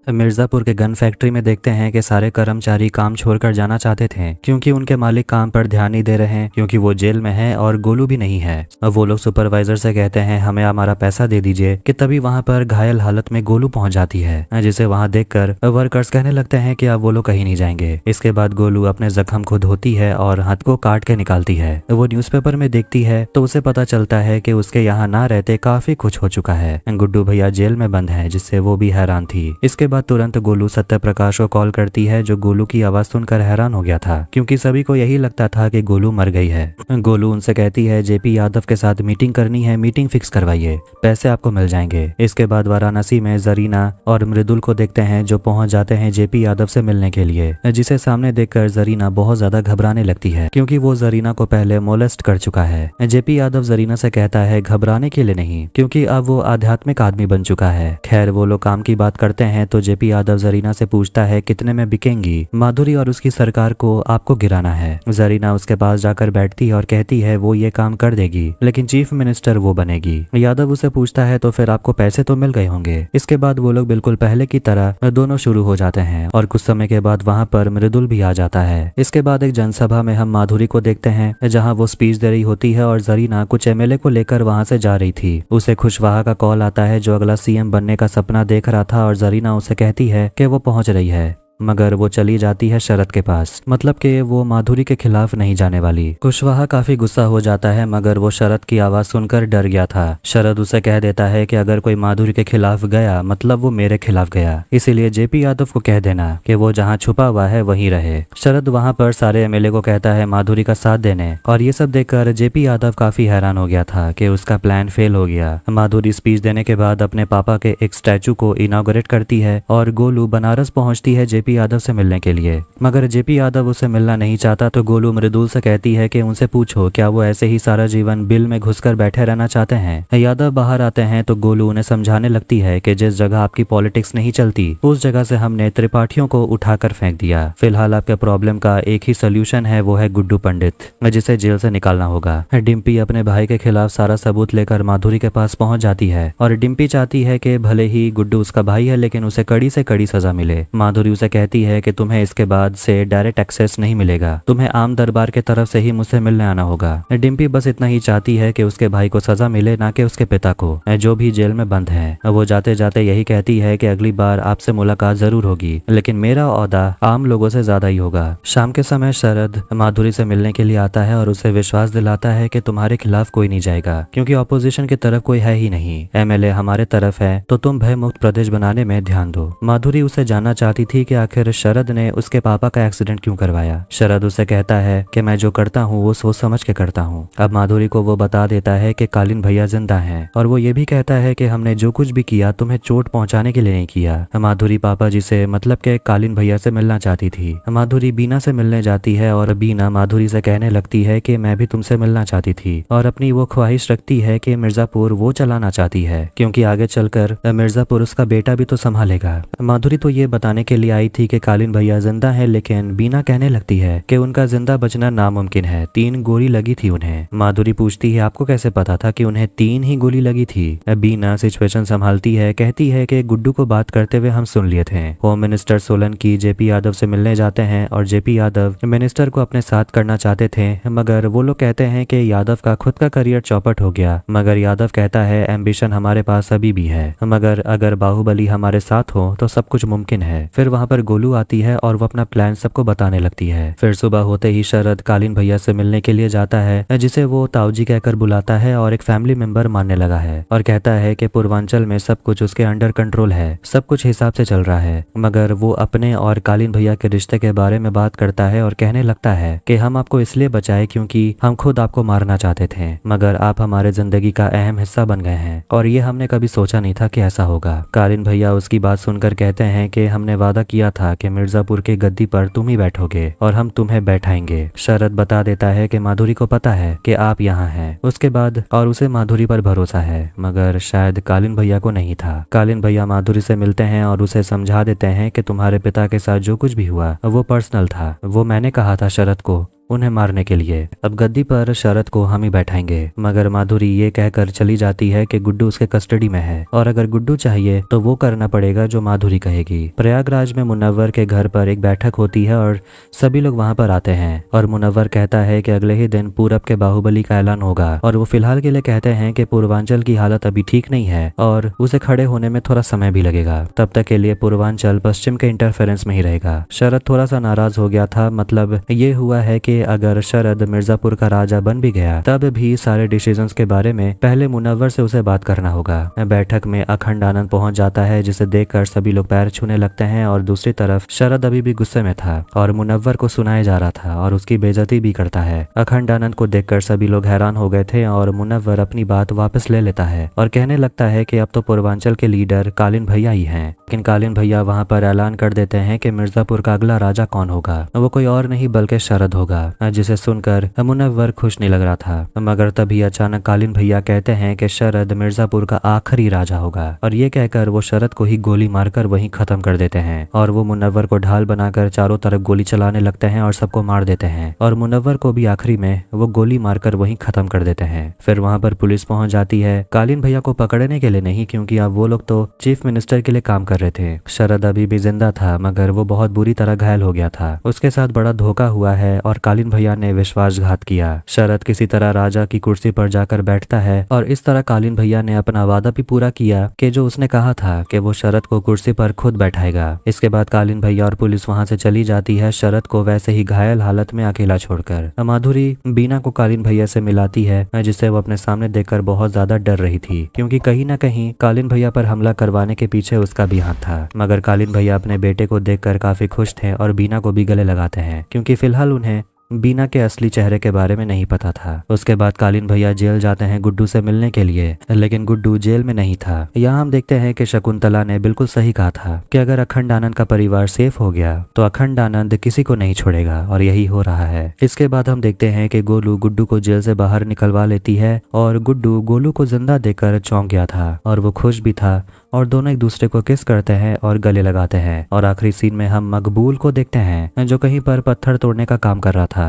मिर्जापुर के गन फैक्ट्री में देखते हैं कि सारे कर्मचारी काम छोड़कर जाना चाहते थे क्योंकि उनके मालिक काम पर ध्यान नहीं दे रहे हैं क्योंकि वो जेल में है और गोलू भी नहीं है। वो लोग सुपरवाइजर से कहते हैं हमें हमारा पैसा दे दीजिए कि तभी वहां पर घायल हालत में गोलू पहुंच जाती है, जिसे वहां देखकर वर्कर्स कहने लगते हैं कि अब वो लोग कहीं नहीं जाएंगे। इसके बाद गोलू अपने जख्म को धोती है और हाथ को काट के निकालती है। वो न्यूज़पेपर में देखती है तो उसे पता चलता है कि उसके यहाँ ना रहते काफी कुछ हो चुका है। गुड्डू भैया जेल में बंद है, जिससे वो भी हैरान थी। इसके बाद तुरंत गोलू सत्य प्रकाश को कॉल करती है जो गोलू की आवाज सुनकर हैरान हो गया था क्योंकि सभी को यही लगता था कि गोलू मर गई है। गोलू उनसे कहती है जेपी यादव के साथ मीटिंग करनी है, मीटिंग फिक्स करवाइए, पैसे आपको मिल जाएंगे। इसके बाद वाराणसी में जरीना और मृदुल को देखते हैं जो पहुंच जाते हैं जेपी यादव से मिलने के लिए, जिसे सामने देखकर जरीना बहुत ज्यादा घबराने लगती है क्योंकि वो जरीना को पहले मोलेस्ट कर चुका है। जेपी यादव जरीना से कहता है घबराने के लिए नहीं क्योंकि अब वो आध्यात्मिक आदमी बन चुका है। खैर वो लोग काम की बात करते हैं तो जेपी यादव जरीना से पूछता है कितने में बिकेंगी, माधुरी और उसकी सरकार को आपको गिराना है। जरीना उसके पास जाकर बैठती है और कहती है वो ये काम कर देगी लेकिन चीफ मिनिस्टर वो बनेगी। यादव उसे पूछता है तो फिर आपको पैसे तो मिल गए होंगे। इसके बाद वो लोग बिल्कुल पहले की तरह दोनों शुरू हो जाते हैं और कुछ समय के बाद वहां पर मृदुल भी आ जाता है। इसके बाद एक जनसभा में हम माधुरी को देखते हैं जहाँ वो स्पीच दे रही होती है और जरीना कुछ एमएलए को लेकर वहां से जा रही थी। उसे खुशवाहा का कॉल आता है जो अगला सीएम बनने का सपना देख रहा था और जरीना उसे कहती है कि वो पहुंच रही है, मगर वो चली जाती है शरद के पास, मतलब कि वो माधुरी के खिलाफ नहीं जाने वाली। कुशवाहा काफी गुस्सा हो जाता है मगर वो शरद की आवाज सुनकर डर गया था। शरद उसे कह देता है कि अगर कोई माधुरी के खिलाफ गया मतलब वो मेरे खिलाफ गया, इसीलिए जेपी यादव को कह देना कि वो जहाँ छुपा हुआ है वहीं रहे। शरद वहाँ पर सारे एमएलए को कहता है माधुरी का साथ देने, और ये सब देखकर जेपी यादव काफी हैरान हो गया था कि उसका प्लान फेल हो गया। माधुरी स्पीच देने के बाद अपने पापा के एक स्टैचू को इनॉग्रेट करती है और गोलू बनारस पहुंचती है जेपी यादव से मिलने के लिए, मगर जेपी यादव उसे मिलना नहीं चाहता तो गोलू मृदुल से कहती है कि उनसे पूछो क्या वो ऐसे ही सारा जीवन बिल में घुसकर बैठे रहना चाहते हैं। यादव बाहर आते हैं तो गोलू उन्हें समझाने लगती है कि जिस जगह आपकी पॉलिटिक्स नहीं चलती उस जगह से हमने त्रिपाठियों को उठाकर फेंक दिया। फिलहाल आपके प्रॉब्लम का एक ही सोल्यूशन है, वो है गुड्डू पंडित, जिसे जेल से निकालना होगा। डिम्पी अपने भाई के खिलाफ सारा सबूत लेकर माधुरी के पास पहुंच जाती है और डिम्पी चाहती है कि भले ही गुड्डू उसका भाई है लेकिन उसे कड़ी से कड़ी सजा मिले। माधुरी उसे कहती है कि तुम्हें इसके बाद से डायरेक्ट एक्सेस नहीं मिलेगा, तुम्हें आम दरबार के तरफ से ही मुझसे मिलने आना होगा। डिम्पी बस इतना ही चाहती है कि उसके भाई को सजा मिले, ना कि उसके पिता को, जो भी जेल में बंद है। वो जाते जाते यही कहती है कि अगली बार आपसे मुलाकात जरूर होगी, लेकिन मेरा ओहदा आम लोगों से ज्यादा ही होगा। शाम के समय शरद माधुरी से मिलने के लिए आता है और उसे विश्वास दिलाता है कि तुम्हारे खिलाफ कोई नहीं जाएगा, क्योंकि ऑपोजिशन की तरफ कोई है ही नहीं। एमएलए हमारे तरफ है, तो तुम भय मुक्त प्रदेश बनाने में ध्यान दो। माधुरी उसे जानना चाहती थी कि आखिर शरद ने उसके पापा का एक्सीडेंट क्यों करवाया। शरद उसे कहता है कि मैं जो करता हूँ वो सोच समझ के करता हूँ। अब माधुरी को वो बता देता है कि कालीन भैया जिंदा हैं, और वो ये भी कहता है कि हमने जो कुछ भी किया तुम्हें चोट पहुंचाने के लिए नहीं किया। माधुरी पापा जी से मतलब के कालीन भैया से मिलना चाहती थी। माधुरी बीना से मिलने जाती है और बीना माधुरी से कहने लगती है कि मैं भी तुमसे मिलना चाहती थी, और अपनी वो ख्वाहिश रखती है कि मिर्जापुर वो चलाना चाहती है, क्योंकि आगे चलकर मिर्जापुर उसका बेटा भी तो संभालेगा। माधुरी तो ये बताने के लिए आई थी कि कालीन भैया जिंदा है, लेकिन बीना कहने लगती है कि उनका जिंदा बचना नामुमकिन है, 3 गोली लगी थी उन्हें। माधुरी पूछती है आपको कैसे पता था कि उन्हें 3 ही गोली लगी थी। बीना सिचुएशन संभालती है, कहती है कि गुड्डू को बात करते हुए हम सुन लिए थे। Home minister Solanki JP Yadav से मिलने जाते हैं और जेपी यादव मिनिस्टर को अपने साथ करना चाहते थे, मगर वो लोग कहते हैं कि यादव का खुद का करियर चौपट हो गया। मगर यादव कहता है एम्बिशन हमारे पास अभी भी है, मगर अगर बाहुबली हमारे साथ हो तो सब कुछ मुमकिन है। फिर वहां पर गोलू आती है और वो अपना प्लान सबको बताने लगती है। फिर सुबह होते ही शरद कालीन भैया से मिलने के लिए जाता है, जिसे वो ताऊजी कहकर बुलाता है और एक फैमिली मेंबर मानने लगा है, और कहता है कि पूर्वांचल में सब कुछ उसके अंडर कंट्रोल है, सब कुछ हिसाब से चल रहा है। मगर वो अपने और कालीन भैया के रिश्ते के बारे में बात करता है और कहने लगता है कि हम आपको इसलिए बचाए क्योंकि हम खुद आपको मारना चाहते थे, मगर आप हमारे जिंदगी का अहम हिस्सा बन गए हैं, और ये हमने कभी सोचा नहीं था कि ऐसा होगा। कालीन भैया उसकी बात सुनकर कहते हैं कि हमने वादा किया था कि मिर्जापुर के गद्दी पर तुम ही बैठोगे और हम तुम्हें बैठाएंगे। शरद बता देता है कि माधुरी को पता है कि आप यहाँ हैं। उसके बाद और उसे माधुरी पर भरोसा है, मगर शायद कालीन भैया को नहीं था। कालीन भैया माधुरी से मिलते हैं और उसे समझा देते हैं कि तुम्हारे पिता के साथ जो कुछ भी हुआ वो पर्सनल था, वो मैंने कहा था शरद को उन्हें मारने के लिए। अब गद्दी पर शरद को हम ही बैठाएंगे। मगर माधुरी ये कहकर चली जाती है कि गुड्डू उसके कस्टडी में है, और अगर गुड्डू चाहिए तो वो करना पड़ेगा जो माधुरी कहेगी। प्रयागराज में मुनव्वर के घर पर एक बैठक होती है और सभी लोग वहां पर आते हैं, और मुनव्वर कहता है कि अगले ही दिन पूरब के बाहुबली का ऐलान होगा, और वो फिलहाल के लिए कहते हैं कि पूर्वांचल की हालत अभी ठीक नहीं है और उसे खड़े होने में थोड़ा समय भी लगेगा। तब तक के लिए पूर्वांचल पश्चिम के इंटरफेरेंस में ही रहेगा। शरद थोड़ा सा नाराज हो गया था, मतलब ये हुआ है कि अगर शरद मिर्जापुर का राजा बन भी गया तब भी सारे डिसीजंस के बारे में पहले मुनव्वर से उसे बात करना होगा। बैठक में अखंड आनंद पहुंच जाता है, जिसे देखकर सभी लोग पैर छूने लगते हैं, और दूसरी तरफ शरद अभी भी गुस्से में था और मुनव्वर को सुनाया जा रहा था और उसकी बेइज्जती भी करता है। अखंड आनंद को देखकर सभी लोग हैरान हो गए थे और मुनव्वर अपनी बात वापस ले लेता है और कहने लगता है कि अब तो पूर्वांचल के लीडर कालीन भैया ही हैं। लेकिन कालीन भैया वहां पर ऐलान कर देते हैं कि मिर्जापुर का अगला राजा कौन होगा, वो कोई और नहीं बल्कि शरद होगा, जिसे सुनकर मुनव्वर खुश नहीं लग रहा था। मगर तभी अचानक कालीन भैया कहते हैं कि शरद मिर्जापुर का आखिरी राजा होगा, और ये कहकर वो शरद को ही गोली मारकर वहीं खत्म कर देते हैं, और वो मुनव्वर को ढाल बनाकर चारों तरफ गोली चलाने लगते हैं और सबको मार देते हैं, और मुनव्वर को भी आखिरी में वो गोली मारकर वहीं खत्म कर देते हैं। फिर वहां पर पुलिस पहुंच जाती है, कालीन भैया को पकड़ने के लिए नहीं, क्योंकि अब वो लोग तो चीफ मिनिस्टर के लिए काम कर रहे थे। शरद अभी भी जिंदा था, मगर वो बहुत बुरी तरह घायल हो गया था। उसके साथ बड़ा धोखा हुआ है और कालीन भैया ने विश्वासघात किया। शरद किसी तरह राजा की कुर्सी पर जाकर बैठता है, और इस तरह कालीन भैया ने अपना वादा भी पूरा किया कि जो उसने कहा था कि वो शरद को कुर्सी पर खुद बैठाएगा। इसके बाद कालीन भैया और पुलिस वहां से चली जाती है, शरद को वैसे ही घायल हालत में अकेला छोड़कर। माधुरी बीना को कालीन भैया से मिलाती है, जिसे वो अपने सामने देखकर बहुत ज्यादा डर रही थी, क्योंकि कहीं ना कहीं कालीन भैया पर हमला करवाने के पीछे उसका भी हाथ था। मगर कालीन भैया अपने बेटे को देखकर काफी खुश थे और बीना को भी गले लगाते हैं, क्योंकि फिलहाल उन्हें बीना के असली चेहरे के बारे में नहीं पता था। उसके बाद कालीन भैया जेल जाते हैं गुड्डू से मिलने के लिए, लेकिन गुड्डू जेल में नहीं था। यहाँ हम देखते हैं कि शकुंतला ने बिल्कुल सही कहा था कि अगर अखंड आनंद का परिवार सेफ हो गया तो अखंड आनंद किसी को नहीं छोड़ेगा, और यही हो रहा है। इसके बाद हम देखते हैं कि गोलू गुड्डू को जेल से बाहर निकलवा लेती है, और गुड्डू गोलू को जिंदा देखकर चौंक गया था और वो खुश भी था, और दोनों एक दूसरे को किस करते हैं और गले लगाते हैं। और आखिरी सीन में हम मकबूल को देखते हैं, जो कहीं पर पत्थर तोड़ने का काम कर रहा था।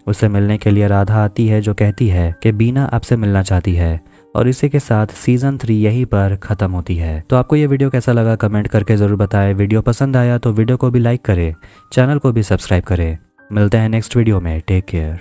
उससे मिलने के लिए राधा आती है, जो कहती है कि बीना आपसे मिलना चाहती है, और इसी के साथ सीजन 3 यहीं पर खत्म होती है। तो आपको ये वीडियो कैसा लगा कमेंट करके जरूर बताएं। वीडियो पसंद आया तो वीडियो को भी लाइक करें, चैनल को भी सब्सक्राइब करें। मिलते हैं नेक्स्ट वीडियो में। Take care.